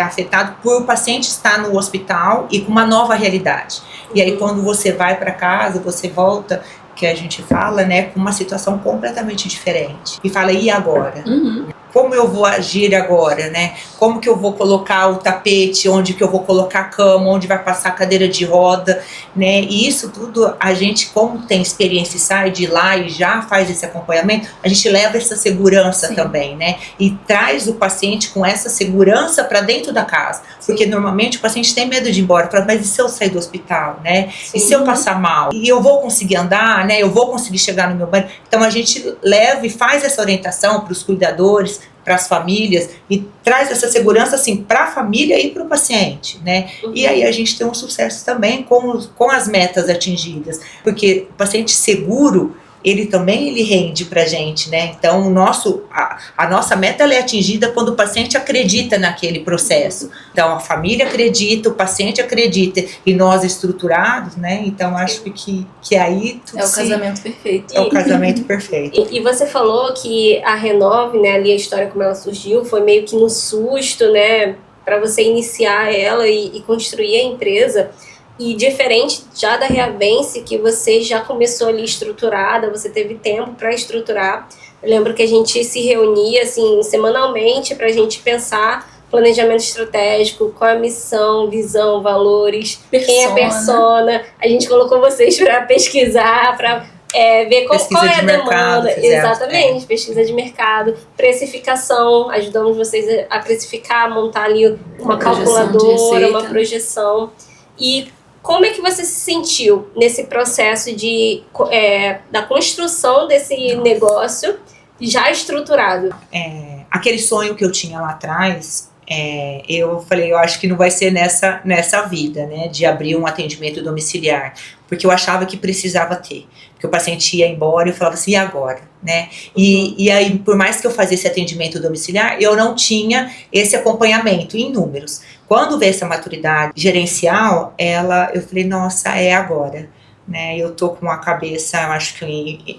afetado por o paciente estar no hospital e com uma nova realidade. E aí quando você vai para casa, você volta, que a gente fala, né, com uma situação completamente diferente. E fala, e agora? Uhum. Como eu vou agir agora, né? Como que eu vou colocar o tapete, onde que eu vou colocar a cama, onde vai passar a cadeira de roda, né? E isso tudo, a gente, como tem experiência e sai de lá e já faz esse acompanhamento, a gente leva essa segurança também, né? E traz o paciente com essa segurança para dentro da casa. Porque normalmente o paciente tem medo de ir embora, fala, mas e se eu sair do hospital, né? E se eu passar mal? E eu vou conseguir andar, né? Eu vou conseguir chegar no meu banho? Então a gente leva e faz essa orientação para os cuidadores, para as famílias, e traz essa segurança assim para a família e para o paciente, né? E aí a gente tem um sucesso também com as metas atingidas, porque o paciente seguro, ele rende pra gente, né? Então a nossa meta ela é atingida quando o paciente acredita naquele processo. Então a família acredita, o paciente acredita e nós estruturados, né? Então acho que aí tudo é o casamento perfeito. É o casamento perfeito. E você falou que a Renove, né, ali a história como ela surgiu, foi meio que no susto, né, para você iniciar ela e construir a empresa. E diferente já da Reavence, que você já começou ali estruturada, você teve tempo para estruturar. Eu lembro que a gente se reunia assim semanalmente para a gente pensar planejamento estratégico, qual é a missão, visão, valores, quem é a persona. A gente colocou vocês para pesquisar, para ver qual é a demanda. Exatamente, pesquisa de mercado, precificação, ajudamos vocês a precificar, montar ali uma calculadora, uma projeção. E como é que você se sentiu nesse processo da construção desse negócio já estruturado? Aquele sonho que eu tinha lá atrás, eu falei, eu acho que não vai ser nessa vida, né, de abrir um atendimento domiciliar, porque eu achava que precisava ter, porque o paciente ia embora e eu falava assim, e agora, né, e aí por mais que eu fazia esse atendimento domiciliar, eu não tinha esse acompanhamento em números. Quando veio essa maturidade gerencial, eu falei, nossa, é agora, né, eu tô com a cabeça, eu acho que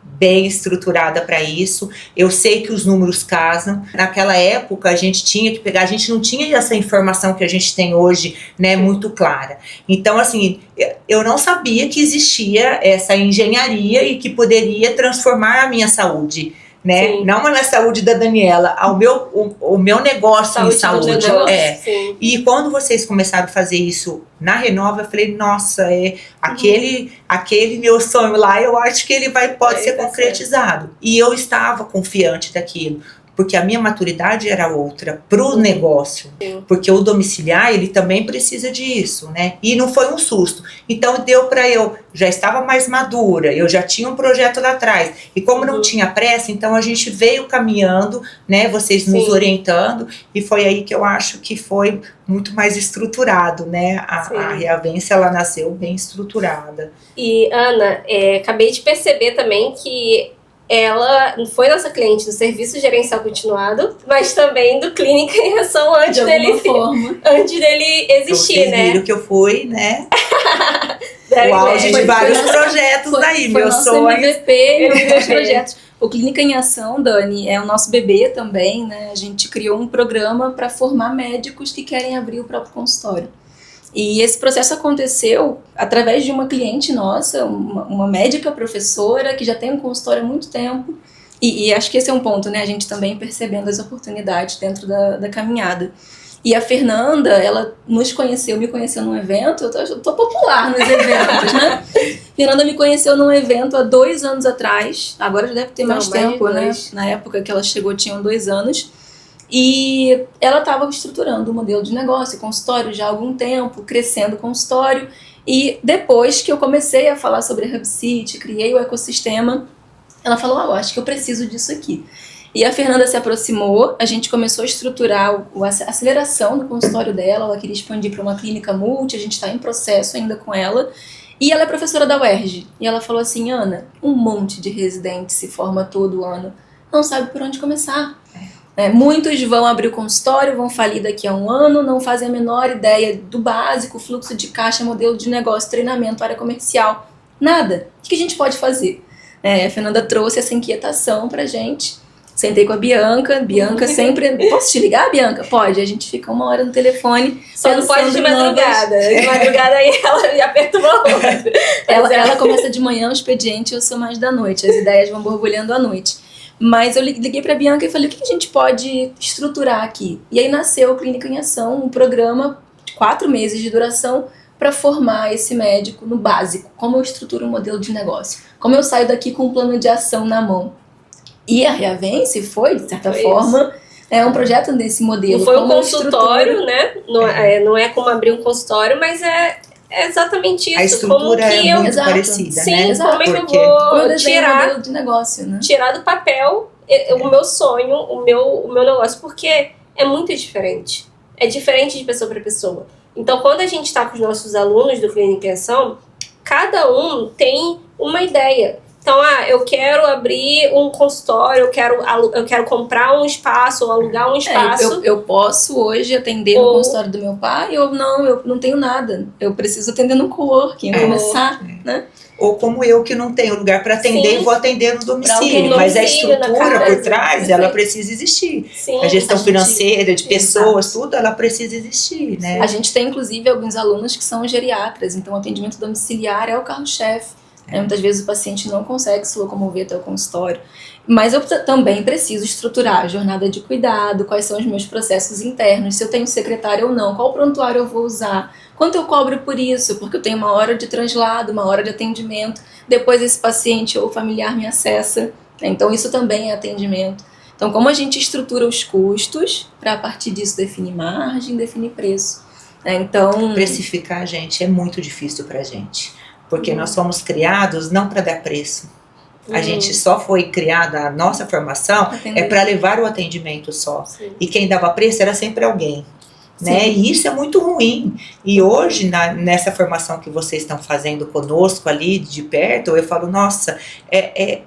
bem estruturada para isso, eu sei que os números casam. Naquela época a gente tinha que pegar, a gente não tinha essa informação que a gente tem hoje, né, muito clara. Então assim, eu não sabia que existia essa engenharia e que poderia transformar a minha saúde, né? Sim. Não na saúde da Daniela, o meu negócio em saúde. E quando vocês começaram a fazer isso na Renova, eu falei, nossa, aquele meu sonho lá, eu acho que ele pode ser concretizado. E eu estava confiante daquilo, porque a minha maturidade era outra pro negócio, porque o domiciliar, ele também precisa disso, né? E não foi um susto. Então deu para eu já estava mais madura, eu já tinha um projeto lá atrás, e como não tinha pressa, então a gente veio caminhando, né, vocês nos orientando, e foi aí que eu acho que foi muito mais estruturado, né, a Reavence, ela nasceu bem estruturada. E Ana, acabei de perceber também que ela foi nossa cliente do serviço gerencial continuado, mas também do Clínica em Ação antes dele existir, vocês né? Vocês viram que eu fui, né? O auge de vários projetos daí, meu sonho. MVP e meus projetos. O Clínica em Ação, Dani, é o nosso bebê também, né? A gente criou um programa para formar médicos que querem abrir o próprio consultório. E esse processo aconteceu através de uma cliente nossa, uma médica professora que já tem um consultório há muito tempo. E acho que esse é um ponto, né? A gente também percebendo as oportunidades dentro da caminhada. E a Fernanda, ela me conheceu num evento, eu tô popular nos eventos, né? Fernanda me conheceu num evento há 2 anos atrás, agora já deve ter mais tempo, né? Na época que ela chegou tinham 2 anos. E ela estava estruturando o modelo de negócio, consultório já há algum tempo, crescendo o consultório. E depois que eu comecei a falar sobre a HubCity, criei o ecossistema, ela falou, eu acho que eu preciso disso aqui. E a Fernanda se aproximou, a gente começou a estruturar a aceleração do consultório dela, ela queria expandir para uma clínica multi, a gente está em processo ainda com ela. E ela é professora da UERJ. E ela falou assim, Ana, um monte de residente se forma todo ano, não sabe por onde começar. Muitos vão abrir o consultório, vão falir daqui a 1 ano, não fazem a menor ideia do básico, fluxo de caixa, modelo de negócio, treinamento, área comercial, nada. O que a gente pode fazer? A Fernanda trouxe essa inquietação pra gente, Sentei com a Bianca. Bianca sempre... Posso te ligar, Bianca? Pode. A gente fica 1 hora no telefone. Só não pode de madrugada. novas... De madrugada aí ela já perturba outra. Ela começa de manhã o expediente, eu sou mais da noite. As ideias vão borbulhando à noite. Mas eu liguei pra Bianca e falei, o que a gente pode estruturar aqui? E aí nasceu o Clínica em Ação, um programa de 4 meses de duração para formar esse médico no básico. Como eu estruturo um modelo de negócio. Como eu saio daqui com um plano de ação na mão. E a Reavence foi, de certa forma, um projeto nesse modelo. Não foi um consultório, né? Não é como abrir um consultório, mas é exatamente isso. A estrutura como que é muito parecida, sim, né? Exato. Como é que eu vou tirar de negócio, né? Tirar do papel o meu sonho, o meu negócio, porque é muito diferente. É diferente de pessoa para pessoa. Então, quando a gente está com os nossos alunos do Clínica em Ação, cada um tem uma ideia. Então, eu quero abrir um consultório, eu quero comprar um espaço ou alugar um espaço. Eu posso hoje atender no consultório do meu pai, eu não tenho nada. Eu preciso atender no coworking, começar, né? Ou como eu, que não tenho lugar para atender, Sim. e vou atender no domicílio. Mas a estrutura por trás, ela precisa existir. Sim. A gestão financeira de pessoas, tudo, ela precisa existir, né? A gente tem, inclusive, alguns alunos que são geriatras, então o atendimento domiciliar é o carro-chefe. Muitas vezes o paciente não consegue se locomover até o consultório. Mas eu também preciso estruturar a jornada de cuidado, quais são os meus processos internos, se eu tenho secretária ou não, qual prontuário eu vou usar, quanto eu cobro por isso, porque eu tenho 1 hora de translado, 1 hora de atendimento, depois esse paciente ou familiar me acessa. Então isso também é atendimento. Então como a gente estrutura os custos, para a partir disso definir margem, definir preço. Então... Precificar, gente, é muito difícil pra gente. Porque nós somos criados não para dar preço. A gente só foi criada, a nossa formação é para levar o atendimento só. Sim. E quem dava preço era sempre alguém. Né? E isso é muito ruim. E hoje, nessa formação que vocês estão fazendo conosco ali de perto, eu falo, nossa, é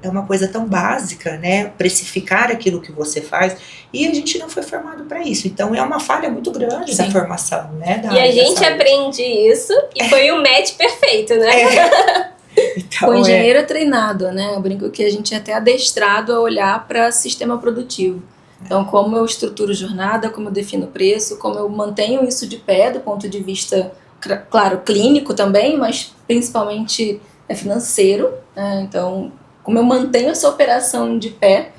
uma coisa tão básica, né? Precificar aquilo que você faz. E a gente não foi formado para isso. Então é uma falha muito grande da formação, né? E a gente aprende isso e foi o match perfeito, né? Então, o engenheiro é treinado, né? Eu brinco que a gente é até adestrado a olhar para sistema produtivo. Então, como eu estruturo jornada, como eu defino preço, como eu mantenho isso de pé do ponto de vista, claro, clínico também, mas principalmente financeiro, né? Então, como eu mantenho essa operação de pé.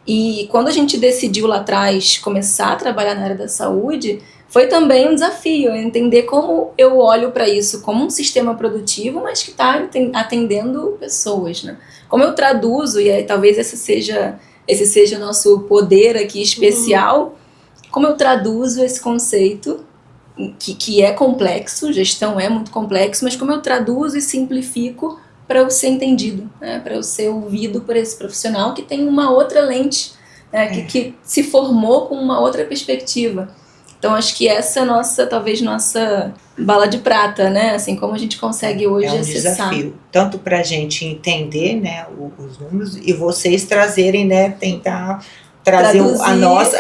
E quando a gente decidiu lá atrás começar a trabalhar na área da saúde, foi também um desafio entender como eu olho para isso como um sistema produtivo, mas que está atendendo pessoas, né? Como eu traduzo, e aí talvez esse seja o nosso poder aqui especial, como eu traduzo esse conceito, que é complexo, gestão é muito complexo, mas como eu traduzo e simplifico para eu ser entendido, né? Para eu ser ouvido por esse profissional que tem uma outra lente, né? Que se formou com uma outra perspectiva. Então acho que essa é talvez nossa bala de prata, né? Assim, como a gente consegue hoje acessar. Desafio, tanto para a gente entender, né, os números, e vocês trazerem, né, tentar trazer a nossa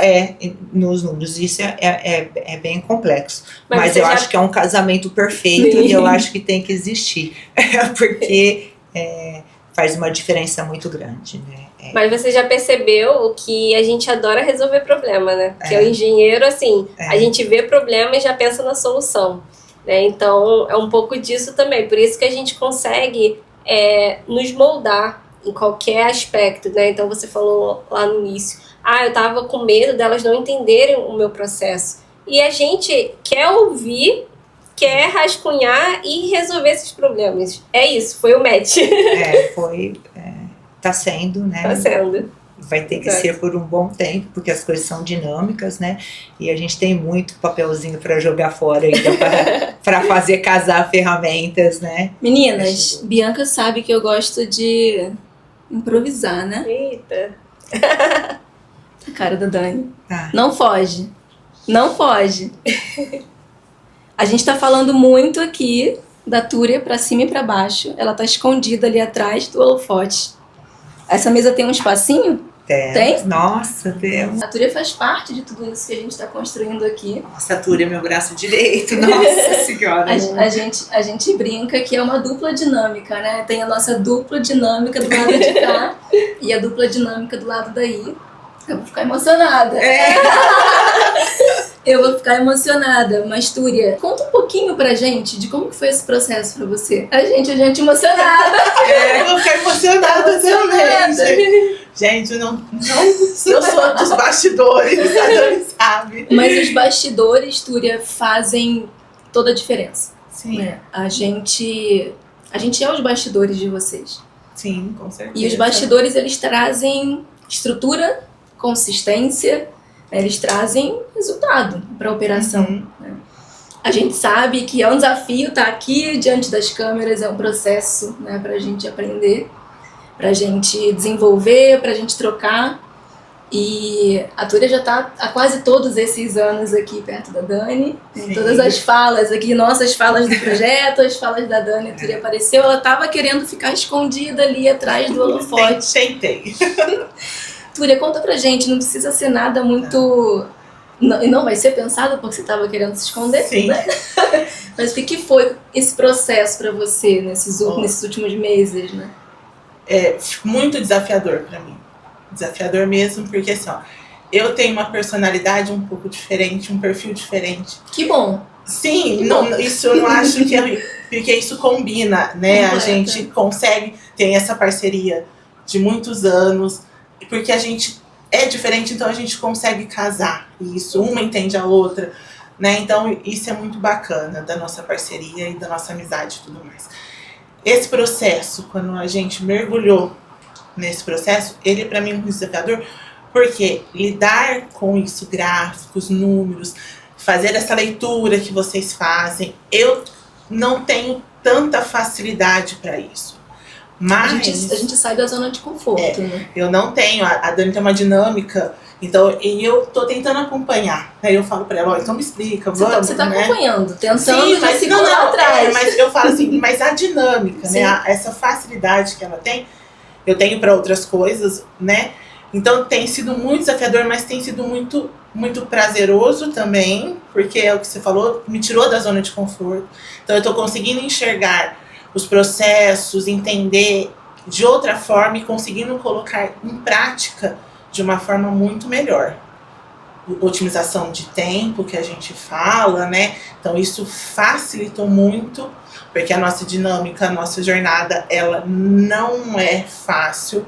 nos números. Isso é bem complexo. Mas eu acho que é um casamento perfeito. Sim. E eu acho que tem que existir. Porque faz uma diferença muito grande, né? Mas você já percebeu que a gente adora resolver problema, né? Que o engenheiro, assim, a gente vê problema e já pensa na solução, né? Então, é um pouco disso também. Por isso que a gente consegue nos moldar em qualquer aspecto, né? Então, você falou lá no início, eu tava com medo delas não entenderem o meu processo. E a gente quer ouvir, quer rascunhar e resolver esses problemas. É isso, foi o match. Tá sendo, né? Tá sendo. Vai ter que ser por um bom tempo, porque as coisas são dinâmicas, né? E a gente tem muito papelzinho para jogar fora ainda para fazer casar ferramentas, né? Meninas, Bianca sabe que eu gosto de improvisar, né? Eita! A cara da Dani. Não foge. Não foge. A gente tá falando muito aqui da Túria para cima e para baixo. Ela tá escondida ali atrás do holofote. Essa mesa tem um espacinho? Tem? Nossa, temos. A Túria faz parte de tudo isso que a gente está construindo aqui. Nossa, a Túria é meu braço direito, nossa senhora. A gente brinca que é uma dupla dinâmica, né? Tem a nossa dupla dinâmica do lado de cá e a dupla dinâmica do lado daí. Eu vou ficar emocionada. Eu vou ficar emocionada. Mas, Túria, conta um pouquinho pra gente de como que foi esse processo pra você. A gente emocionada. Eu vou ficar emocionada também. Gente, eu sou dos bastidores, a Dani sabe. Mas os bastidores, Túria, fazem toda a diferença. Sim, Né? A gente é os bastidores de vocês. sim, com certeza. E os bastidores, eles trazem estrutura, consistência, eles trazem resultado para a operação. Né? A gente sabe que é um desafio estar aqui diante das câmeras, é um processo, né, para a gente aprender, para a gente desenvolver, para a gente trocar. E a Túria já está há quase todos esses anos aqui perto da Dani. Tem todas as falas aqui, nossas falas do projeto, as falas da Dani. A Túria apareceu, ela estava querendo ficar escondida ali atrás do holofote. Tentei. Túria, conta pra gente, não precisa ser nada muito... E não vai ser pensado porque você estava querendo se esconder. Sim. Né? Mas o que foi esse processo pra você nesses últimos meses, né? É muito desafiador pra mim. Desafiador mesmo, porque assim, ó, eu tenho uma personalidade um pouco diferente, um perfil diferente. Que bom. Sim, isso eu não acho que é, porque isso combina, né? A gente consegue, tem essa parceria de muitos anos, porque a gente é diferente, então a gente consegue casar isso, uma entende a outra, né? Então isso é muito bacana da nossa parceria e da nossa amizade e tudo mais. Esse processo, quando a gente mergulhou nesse processo, ele para mim é muito desafiador, porque lidar com isso, gráficos, números, fazer essa leitura que vocês fazem, eu não tenho tanta facilidade para isso. Mas a gente sai da zona de conforto, né? Eu não tenho, a Dani tem uma dinâmica, então, e eu tô tentando acompanhar. Aí eu falo pra ela, então me explica, vamos, Você tá né? acompanhando, tentando, sim, mas segurar atrás. mas eu falo assim, mas a dinâmica, Sim. né? Essa facilidade que ela tem, eu tenho para outras coisas, né? Então tem sido muito desafiador, mas tem sido muito, muito prazeroso também, porque é o que você falou, me tirou da zona de conforto. Então eu tô conseguindo enxergar os processos, entender de outra forma e conseguindo colocar em prática de uma forma muito melhor. Otimização de tempo, que a gente fala, né? Então isso facilitou muito, porque a nossa dinâmica, a nossa jornada, ela não é fácil.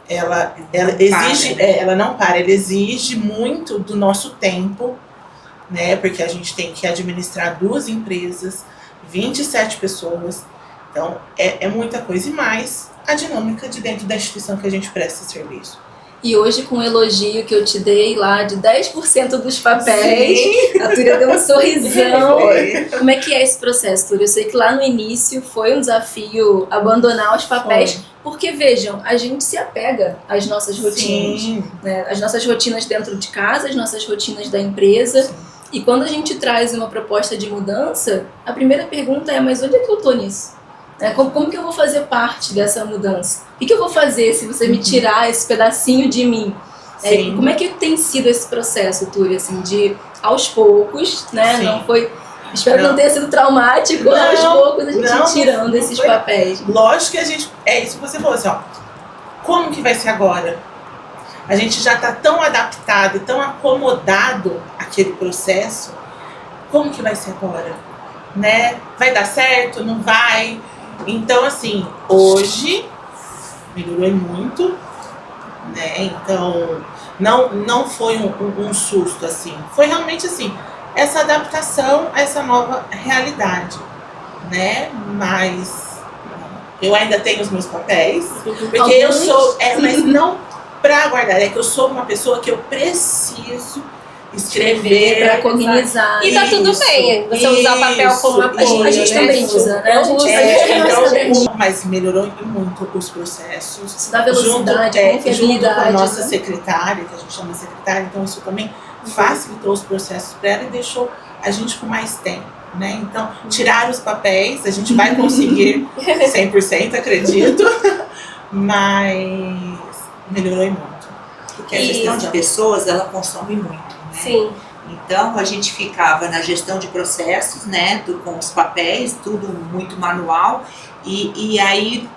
Ela exige, ela não para, ela exige muito do nosso tempo, né? Porque a gente tem que administrar 2 empresas, 27 pessoas. Então, é muita coisa. E mais a dinâmica de dentro da instituição que a gente presta serviço. E hoje, com o elogio que eu te dei lá de 10% dos papéis, a Túria deu um sorrisão. Como é que é esse processo, Túria? Eu sei que lá no início foi um desafio abandonar os papéis, porque, vejam, a gente se apega às nossas rotinas. Né? As nossas rotinas dentro de casa, as nossas rotinas da empresa. Sim. E quando a gente traz uma proposta de mudança, a primeira pergunta é, mas onde é que eu tô nisso? Como que eu vou fazer parte dessa mudança? O que eu vou fazer se você me tirar esse pedacinho de mim? Como é que tem sido esse processo, Túria, assim, de aos poucos, né? Sim. Não foi... Espero que não tenha sido traumático, aos poucos a gente tirando esses papéis. Lógico que a gente... É isso que você falou, assim, ó. Como que vai ser agora? A gente já tá tão adaptado e tão acomodado àquele processo. Como que vai ser agora? Né? Vai dar certo? Não vai? Então, assim, hoje melhorou muito, né? Então, não foi um susto, assim. Foi realmente, assim, essa adaptação a essa nova realidade, né? Mas eu ainda tenho os meus papéis, porque eu sou... mas não para guardar, é que eu sou uma pessoa que eu preciso escrever para cognizar. E tá tudo bem, você usar o papel como apoio. A gente também usa, né? Mas melhorou muito os processos. Isso dá velocidade, confiabilidade. Junto com a nossa secretária, que a gente chama de secretária, então isso também facilitou os processos para ela e deixou a gente com mais tempo, né? Então, tirar os papéis, a gente vai conseguir 100%, acredito, mas melhorou muito. Porque a gestão de pessoas, ela consome muito, né? Sim. Então, a gente ficava na gestão de processos, né, com os papéis, tudo muito manual, e aí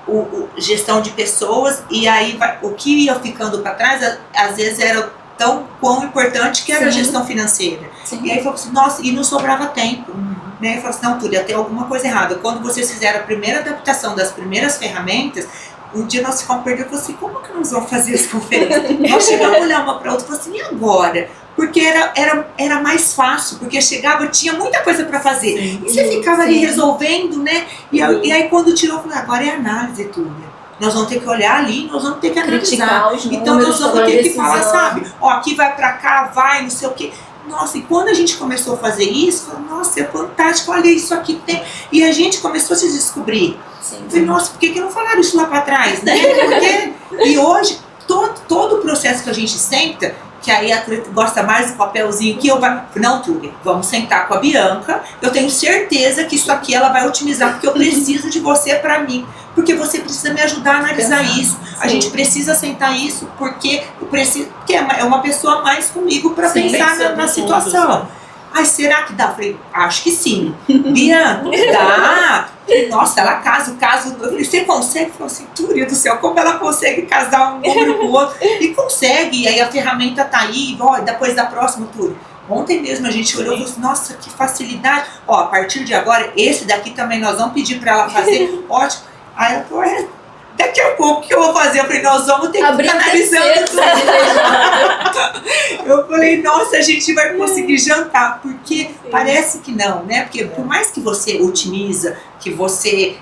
gestão de pessoas, e aí o que ia ficando para trás, às vezes era tão quão importante que era a gestão financeira. Sim. E aí falou assim, nossa, e não sobrava tempo. Né? Eu falei assim, não, Túlio, ia ter alguma coisa errada. Quando vocês fizeram a primeira adaptação das primeiras ferramentas, um dia nós ficamos perdidos, eu falei assim, como que nós vamos fazer as conferências? Nós chegamos a olhar uma para outra e falamos assim, e agora? Porque era mais fácil, porque chegava, tinha muita coisa para fazer. Sim. E você ficava ali resolvendo, né? E aí quando tirou, eu falei, agora é análise, Túlia. Nós vamos ter que olhar ali, nós vamos ter que analisar. Então nós vamos ter que falar, sabe? Ó, aqui vai para cá, vai, não sei o quê. Nossa, e quando a gente começou a fazer isso, falei, nossa, é fantástico, olha isso aqui tem. E a gente começou a se descobrir. Sim. Falei, nossa, por que não falaram isso lá para trás, né? Porque, e hoje, todo o processo que a gente senta, que aí a Túlia gosta mais do papelzinho que eu vai. Não, Túlia, vamos sentar com a Bianca. Eu tenho certeza que isso aqui ela vai otimizar, porque eu preciso de você para mim. Porque você precisa me ajudar a analisar isso. A gente precisa sentar isso porque eu preciso, porque é uma pessoa a mais comigo para pensar na situação. Ai, será que dá? Eu falei, acho que sim. Bianca, dá. Nossa, ela casa o caso. Eu falei, você consegue? Eu falei assim, Túlia do céu, como ela consegue casar um número com o outro? E consegue. E aí a ferramenta tá aí. Ó, depois da próxima, Túlia. Ontem mesmo a gente olhou e falou assim, nossa, que facilidade. Ó, a partir de agora, esse daqui também nós vamos pedir para ela fazer. Ótimo. Aí ela falou, daqui a pouco o que eu vou fazer? Eu falei, nós vamos ter que ficar analisando tudo. Eu falei, nossa, a gente vai conseguir jantar, porque parece que não, né? Porque por mais que você otimiza, que você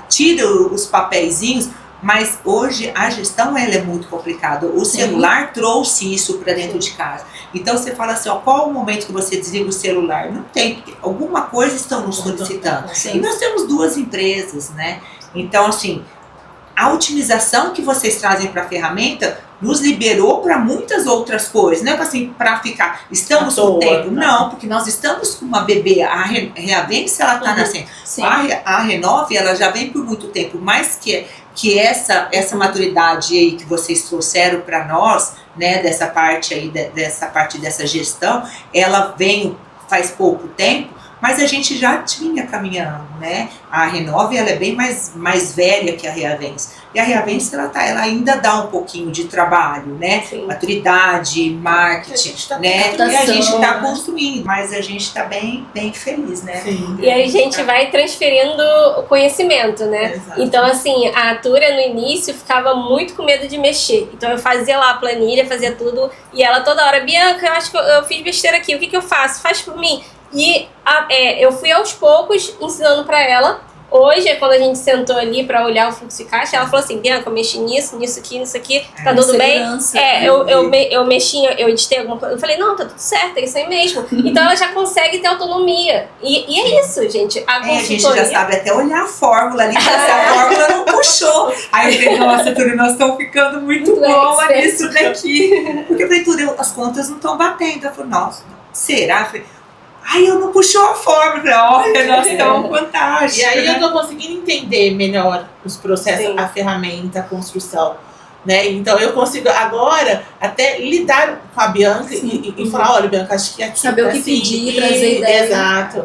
tira os papeizinhos, mas hoje a gestão ela é muito complicada. O celular trouxe isso para dentro de casa. Então você fala assim, ó, qual o momento que você desliga o celular? Não tem, porque alguma coisa estão nos solicitando. E nós temos 2 empresas, né? Então, assim, a otimização que vocês trazem para a ferramenta nos liberou para muitas outras coisas, não é assim, para ficar, estamos com tempo, não, porque nós estamos com uma bebê, a Reavência, ela está nascendo, a Renove, ela já vem por muito tempo, mas que essa maturidade aí que vocês trouxeram para nós, né, dessa parte aí, dessa gestão, ela vem faz pouco tempo, mas a gente já tinha caminhando, né? A Renove, ela é bem mais velha que a Reavência. E a Reavência, ela ainda dá um pouquinho de trabalho, né? Sim. Maturidade, marketing, né? E a gente está construindo, mas a gente está bem feliz, né? Sim. E aí a gente vai transferindo o conhecimento, né? Exato. Então, assim, a Túlia no início ficava muito com medo de mexer. Então eu fazia lá a planilha, fazia tudo, e ela toda hora, Bianca, eu acho que eu fiz besteira aqui, o que eu faço? Faz por mim. E eu fui aos poucos ensinando pra ela. Hoje, quando a gente sentou ali pra olhar o fluxo de caixa, ela falou assim, Bianca, eu mexi nisso aqui, tá tudo bem? Eu mexi, eu editei alguma coisa. Eu falei, não, tá tudo certo, é isso aí mesmo. Então ela já consegue ter autonomia. E é isso, gente. A gente já sabe até olhar a fórmula ali, se a fórmula não puxou. Aí eu falei, nossa, Túlia, nós estamos ficando muito boa nisso daqui. Porque eu falei, Túlia, as contas não estão batendo. Eu falei, nossa, será? Eu falei, ai, eu não puxou a fórmula, olha, nós estamos fantásticos. E aí eu tô conseguindo entender melhor os processos, a ferramenta, a construção, né? Então eu consigo agora até lidar com a Bianca e falar, olha, Bianca, acho que aqui saber o que pedir, trazer ideia. Exato,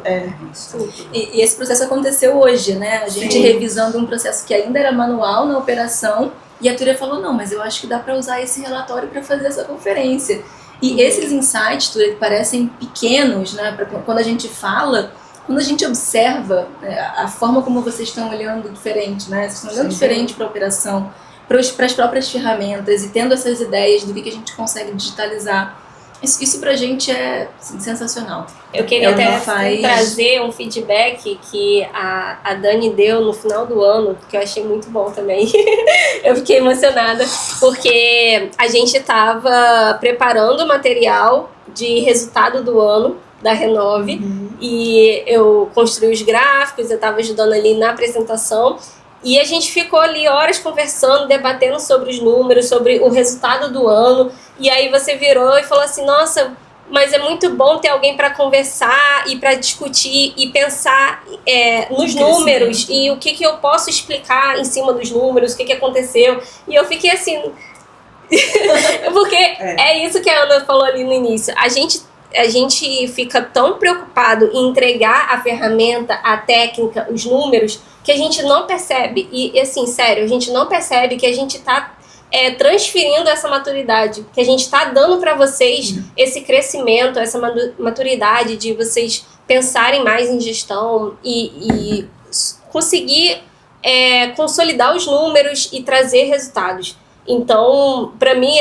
E esse processo aconteceu hoje, né? A gente revisando um processo que ainda era manual na operação, e a Túlia falou, não, mas eu acho que dá para usar esse relatório para fazer essa conferência. E esses insights, Túlia, que parecem pequenos, né, quando a gente fala, quando a gente observa a forma como vocês estão olhando diferente, né, vocês estão olhando diferente para a operação, para as próprias ferramentas e tendo essas ideias do que a gente consegue digitalizar. Isso pra gente é assim, sensacional. Eu queria até trazer um feedback que a Dani deu no final do ano, que eu achei muito bom também. Eu fiquei emocionada, porque a gente estava preparando o material de resultado do ano da Renove, e eu construí os gráficos, eu estava ajudando ali na apresentação, e a gente ficou ali horas conversando, debatendo sobre os números, sobre o resultado do ano. E aí você virou e falou assim, nossa, mas é muito bom ter alguém para conversar e para discutir e pensar nos números e o que eu posso explicar em cima dos números, o que aconteceu. E eu fiquei assim, Porque é isso que a Ana falou ali no início. A gente fica tão preocupado em entregar a ferramenta, a técnica, os números, que a gente não percebe. E assim, sério, a gente não percebe que a gente tá transferindo essa maturidade, que a gente está dando para vocês esse crescimento, essa maturidade de vocês pensarem mais em gestão e conseguir consolidar os números e trazer resultados. Então, para mim,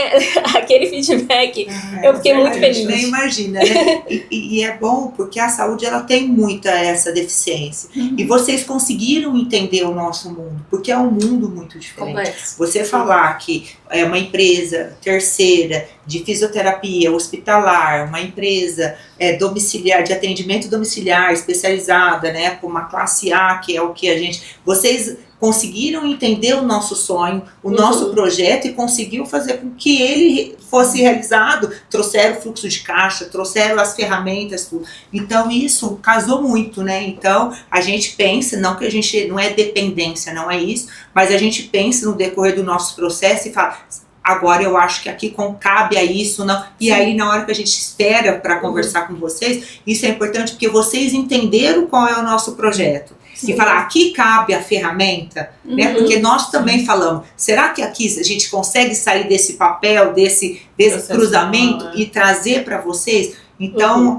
aquele feedback, eu fiquei muito feliz. Nem imagina, né? E é bom porque a saúde, ela tem muita essa deficiência. E vocês conseguiram entender o nosso mundo, porque é um mundo muito diferente. Complexo. Você falar que é uma empresa terceira de fisioterapia hospitalar, uma empresa domiciliar, de atendimento domiciliar, especializada, né, com uma classe A, que é o que a gente... Vocês conseguiram entender o nosso sonho, o nosso projeto, e conseguiu fazer com que ele fosse realizado, trouxeram o fluxo de caixa, trouxeram as ferramentas, tudo. Então isso casou muito, né? Então a gente pensa, não que a gente não é dependência, não é isso, mas a gente pensa no decorrer do nosso processo e fala, agora eu acho que aqui cabe a isso, não. E aí na hora que a gente espera para conversar com vocês, isso é importante porque vocês entenderam qual é o nosso projeto. E falar, aqui cabe a ferramenta, né? Porque nós também falamos, será que aqui a gente consegue sair desse papel, desse cruzamento e trazer para vocês? Então,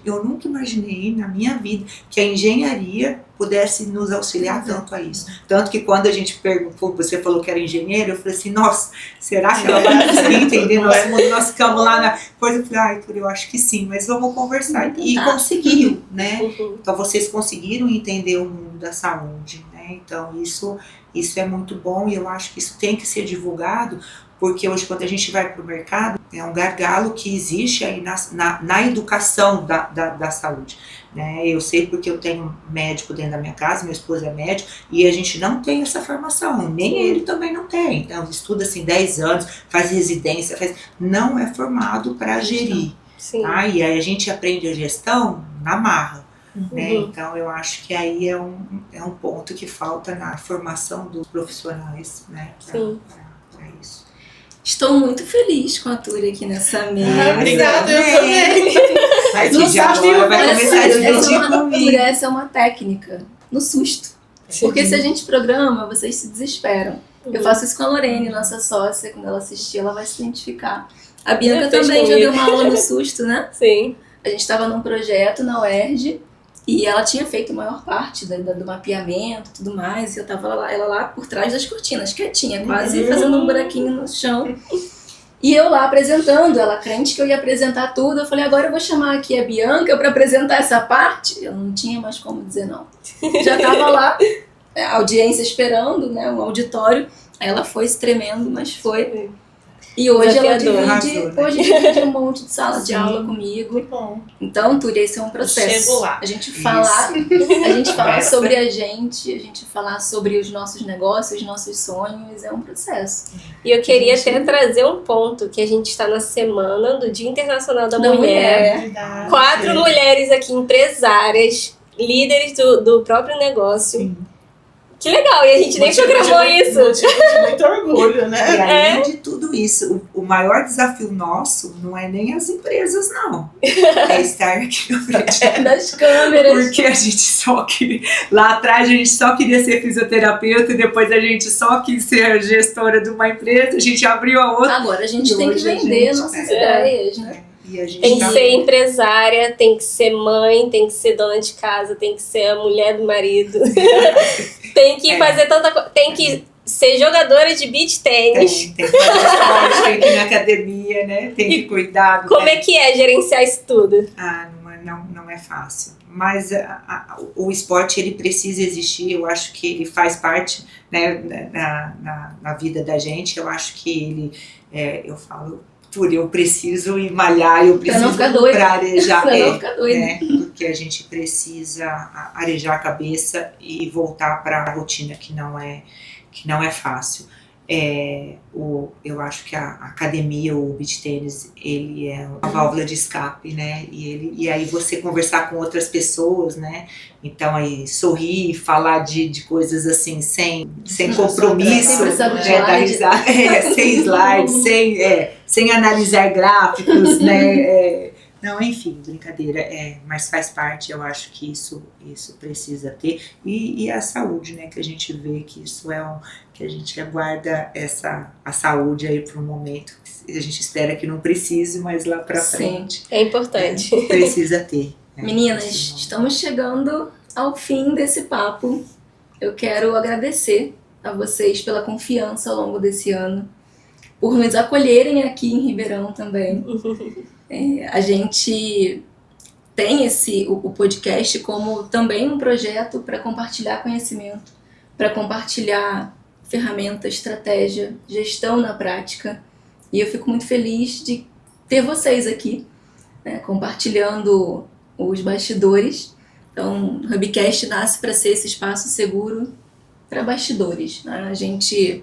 eu nunca imaginei na minha vida que a engenharia pudesse nos auxiliar tanto a isso. Tanto que quando a gente perguntou, você falou que era engenheiro, eu falei assim, nossa, será que ela vai conseguir entender nosso mundo? Nós ficamos lá na coisa, eu falei, Arthur, eu acho que sim, mas vamos conversar. E conseguiu, né? Então vocês conseguiram entender o mundo da saúde, né? Então isso é muito bom e eu acho que isso tem que ser divulgado, porque hoje quando a gente vai para o mercado, é um gargalo que existe aí na educação da saúde. Né? Eu sei porque eu tenho médico dentro da minha casa, meu esposo é médico, e a gente não tem essa formação, nem ele também não tem. Então estuda assim 10 anos, faz residência, não é formado para gerir. Tá? E aí a gente aprende a gestão na marra. Né? Então eu acho que aí é um ponto que falta na formação dos profissionais, né? Para isso. Estou muito feliz com a Túria aqui nessa mesa. Obrigada, eu também. Mas o agora vai começar a dividir comigo. Essa é uma técnica, no susto. Porque se a gente programa, vocês se desesperam. Eu faço isso com a Lorene, nossa sócia, quando ela assistir, ela vai se identificar. A Bianca também já deu uma aula no susto, né? Sim. A gente estava num projeto na UERJ, e ela tinha feito a maior parte do mapeamento e tudo mais, e eu tava ela lá por trás das cortinas, quietinha, quase fazendo um buraquinho no chão. E eu lá apresentando, ela crente que eu ia apresentar tudo, eu falei, agora eu vou chamar aqui a Bianca para apresentar essa parte. Eu não tinha mais como dizer não. Já tava lá, a audiência esperando, né, um auditório, aí ela foi se tremendo, mas foi... E hoje ela divide um monte de sala de aula comigo. Bom. Então, Túria, esse é um processo. Chego lá. A gente falar sobre a gente falar sobre os nossos negócios, os nossos sonhos, é um processo. E eu queria até trazer um ponto, que a gente está na semana do Dia Internacional da Mulher. 4 mulheres aqui, empresárias, líderes do próprio negócio. Sim. Que legal, e a gente nem programou isso. Motivo de muito orgulho, né? E além de tudo isso, o maior desafio nosso não é nem as empresas, não. É estar aqui na frente das câmeras. Porque a gente só queria... Lá atrás a gente só queria ser fisioterapeuta e depois a gente só quis ser gestora de uma empresa, a gente abriu a outra. Agora a gente tem que vender nossas ideias, né? E a gente tem que ser empresária, tem que ser mãe, tem que ser dona de casa, tem que ser a mulher do marido. Tem que fazer tanta coisa. Tem que ser jogadora de beach tênis. Tem que fazer esporte, tem que ir na academia, né? Tem que cuidar. Como é que é gerenciar isso tudo? Não é fácil. Mas o esporte, ele precisa existir. Eu acho que ele faz parte, né, na vida da gente. Eu acho que ele, eu falo... Eu preciso ir malhar, eu preciso para arejar, né? Porque a gente precisa arejar a cabeça e voltar para a rotina que não é fácil. Eu acho que a academia, o beach tênis, ele é uma válvula de escape, né? E aí você conversar com outras pessoas, né? Então aí sorrir, falar de coisas assim, sem compromisso, né? Dar risada, sem slides, sem analisar gráficos, né? Não, enfim, brincadeira, mas faz parte, eu acho que isso precisa ter. E a saúde, né? Que a gente vê que isso que a gente aguarda a saúde aí para um momento. A gente espera que não precise, mas lá para frente. É importante. Precisa ter. Meninas, estamos chegando ao fim desse papo. Eu quero agradecer a vocês pela confiança ao longo desse ano, por nos acolherem aqui em Ribeirão também. A gente tem o podcast como também um projeto para compartilhar conhecimento, para compartilhar ferramenta, estratégia, gestão na prática. E eu fico muito feliz de ter vocês aqui, né, compartilhando os bastidores. Então, o Hubcast nasce para ser esse espaço seguro para bastidores, né? A gente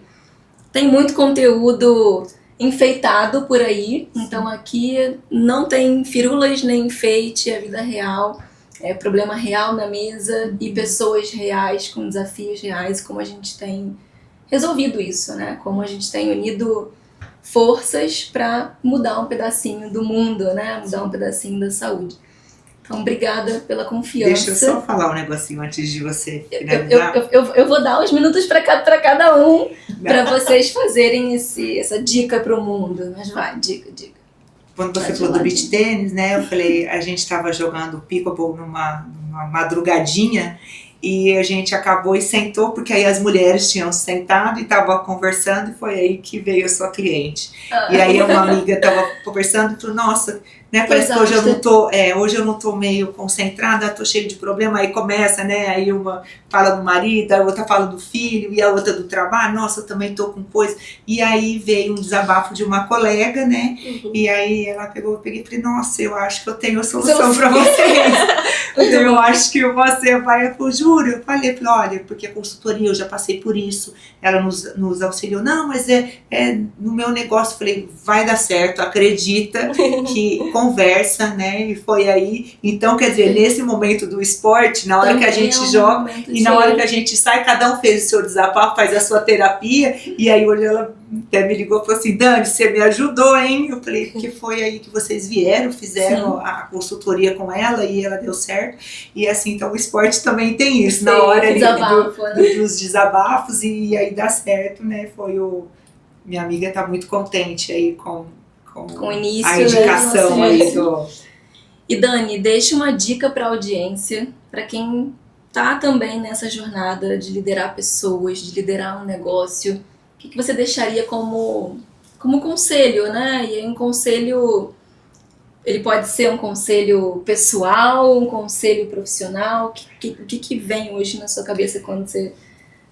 tem muito conteúdo enfeitado por aí, então aqui não tem firulas nem enfeite, é vida real, é problema real na mesa e pessoas reais com desafios reais, como a gente tem resolvido isso, né? Como a gente tem unido forças para mudar um pedacinho do mundo, né? Mudar um pedacinho da saúde. Então, obrigada pela confiança. Deixa eu só falar um negocinho antes de você finalizar. Eu vou dar uns minutos para cada um, para vocês fazerem essa dica para o mundo. Mas vai, dica. Quando você falou do beach tênis, né? Eu falei, a gente estava jogando pickleball numa madrugadinha e a gente acabou e sentou, porque aí as mulheres tinham sentado e estavam conversando e foi aí que veio a sua cliente. E aí uma amiga estava conversando e falou, nossa, né, parece que hoje eu não tô meio concentrada, tô cheio de problema, aí começa, né, aí uma fala do marido, a outra fala do filho e a outra do trabalho, nossa, eu também tô com coisa, e aí veio um desabafo de uma colega, né, e aí ela eu peguei e falei, nossa, eu acho que eu tenho a solução para vocês, eu acho que você vai, eu juro, eu falei, olha, porque a consultoria, eu já passei por isso, ela nos auxiliou, não, mas no meu negócio, eu falei, vai dar certo, acredita que conversa, né, e foi aí, então quer dizer, nesse momento do esporte, na hora também que a gente joga e na hora que a gente sai, cada um fez o seu desabafo, faz a sua terapia, e aí hoje ela até me ligou e falou assim, Dani, você me ajudou, hein, eu falei, porque foi aí que vocês vieram, fizeram a consultoria com ela e ela deu certo, e assim, então o esporte também tem isso, na hora dos desabafos, e aí dá certo, né, minha amiga tá muito contente aí com o início, a indicação aí do... E Dani, deixa uma dica para a audiência, para quem tá também nessa jornada de liderar pessoas, de liderar um negócio. O que você deixaria como conselho, né? E aí um conselho, ele pode ser um conselho pessoal, um conselho profissional. O que vem hoje na sua cabeça quando você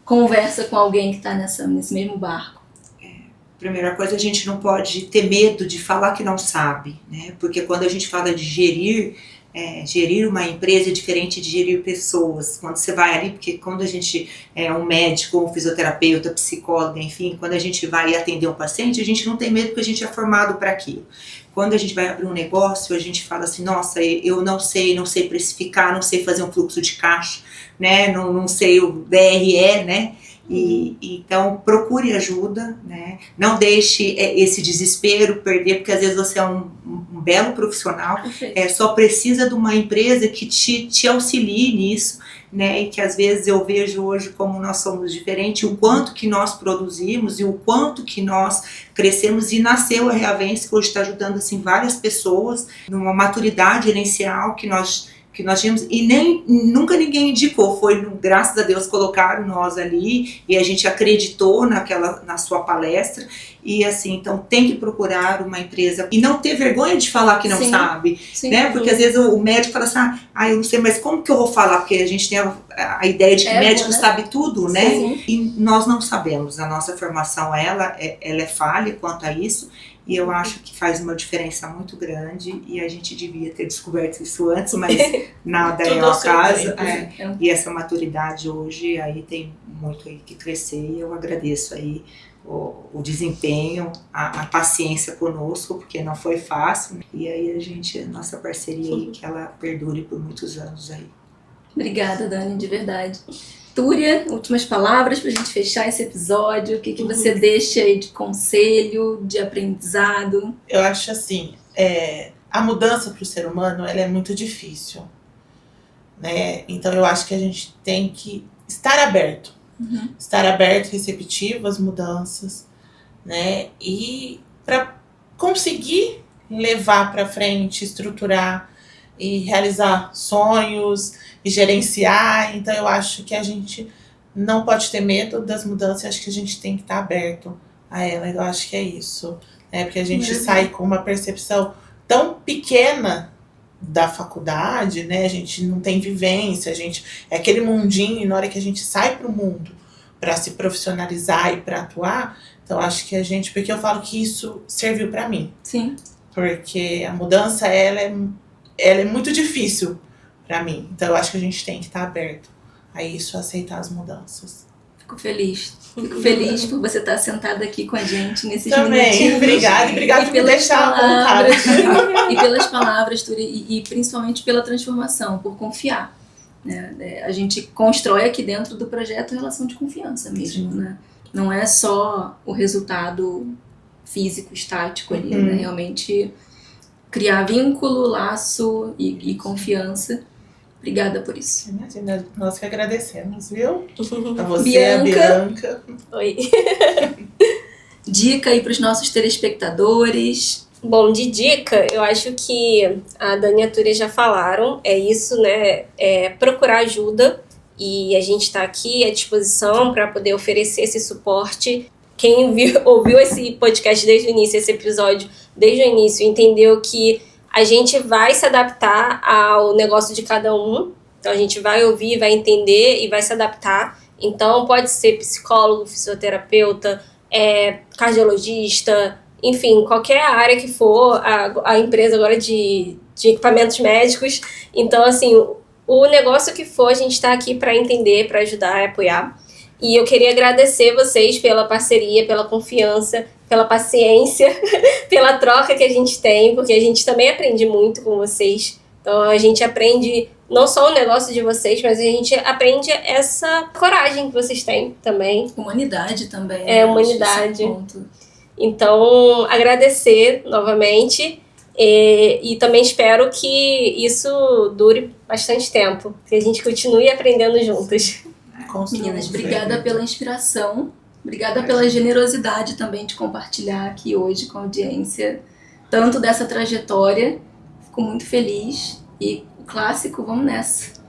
conversa com alguém que está nesse mesmo barco? Primeira coisa, a gente não pode ter medo de falar que não sabe, né? Porque quando a gente fala de gerir uma empresa é diferente de gerir pessoas. Quando você vai ali, porque quando a gente é um médico, um fisioterapeuta, psicólogo, enfim, quando a gente vai atender um paciente, a gente não tem medo porque a gente é formado para aquilo. Quando a gente vai abrir um negócio, a gente fala assim, nossa, eu não sei precificar, não sei fazer um fluxo de caixa, né? Não sei o DRE, né? Então procure ajuda, né? Não deixe esse desespero perder, porque às vezes você é um belo profissional, só precisa de uma empresa que te auxilie nisso, né? E que às vezes eu vejo hoje como nós somos diferentes, o quanto que nós produzimos e o quanto que nós crescemos, e nasceu a Reavence, que hoje está ajudando assim, várias pessoas numa maturidade gerencial que nós tínhamos, e nunca ninguém indicou, graças a Deus colocaram nós ali, e a gente acreditou na sua palestra, e assim, então tem que procurar uma empresa, e não ter vergonha de falar que não sabe, né, porque às vezes o médico fala assim, eu não sei, mas como que eu vou falar, porque a gente tem a ideia de que o médico sabe tudo, né, e nós não sabemos, a nossa formação, ela é falha quanto a isso, e eu acho que faz uma diferença muito grande, e a gente devia ter descoberto isso antes, mas nada é ao acaso, e essa maturidade hoje aí tem muito aí que crescer, e eu agradeço aí o desempenho, a paciência conosco, porque não foi fácil. E aí nossa parceria aí, que ela perdure por muitos anos aí. Obrigada, Dani, de verdade. Túria, últimas palavras pra gente fechar esse episódio. O que você deixa aí de conselho, de aprendizado? Eu acho assim, a mudança para o ser humano, ela é muito difícil, né? Então eu acho que a gente tem que estar aberto. Estar aberto, receptivo às mudanças, né? E para conseguir levar para frente, estruturar e realizar sonhos e gerenciar. Então eu acho que a gente não pode ter medo das mudanças, acho que a gente tem que estar aberto a ela. Eu acho que é isso, né? Porque a gente sai com uma percepção tão pequena da faculdade, né? A gente não tem vivência, é aquele mundinho, e na hora que a gente sai para o mundo para se profissionalizar e para atuar, então acho que porque eu falo que isso serviu para mim. Sim. Porque a mudança, ela é muito difícil para mim. Então eu acho que a gente tem que estar aberto a isso, a aceitar as mudanças. Fico feliz por você estar sentada aqui com a gente nesses Também, minutinhos. obrigada por me deixar à vontade. E pelas palavras, Túria, e principalmente pela transformação, por confiar. Né? A gente constrói aqui dentro do projeto relação de confiança mesmo, né? Não é só o resultado físico, estático ali, né? Realmente criar vínculo, laço e confiança. Obrigada por isso. Imagina, nós que agradecemos, viu? A você, Bianca. a Bianca. Oi. Dica aí para os nossos telespectadores. Bom, de dica, eu acho que a Dani e a Túria já falaram, é isso, né? Procurar ajuda, e a gente está aqui à disposição para poder oferecer esse suporte. Quem ouviu esse podcast desde o início, esse episódio desde o início, entendeu que a gente vai se adaptar ao negócio de cada um. Então a gente vai ouvir, vai entender e vai se adaptar. Então pode ser psicólogo, fisioterapeuta, cardiologista, enfim, qualquer área que for, a empresa agora de equipamentos médicos. Então, assim, o negócio que for, a gente está aqui para entender, para ajudar e apoiar. E eu queria agradecer vocês pela parceria, pela confiança, pela paciência, pela troca que a gente tem, porque a gente também aprende muito com vocês. Então, a gente aprende não só o negócio de vocês, mas a gente aprende essa coragem que vocês têm também. Humanidade também. Humanidade. Então, agradecer novamente e também espero que isso dure bastante tempo, que a gente continue aprendendo juntas. Meninas, obrigada pela inspiração, obrigada pela generosidade também de compartilhar aqui hoje com a audiência, tanto dessa trajetória. Fico muito feliz e o clássico, vamos nessa.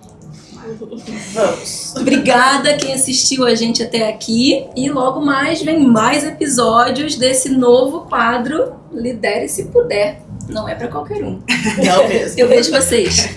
Vamos. Obrigada quem assistiu a gente até aqui e logo mais vem mais episódios desse novo quadro Lidere Se Puder. Não é pra qualquer um. Não mesmo. Eu vejo vocês.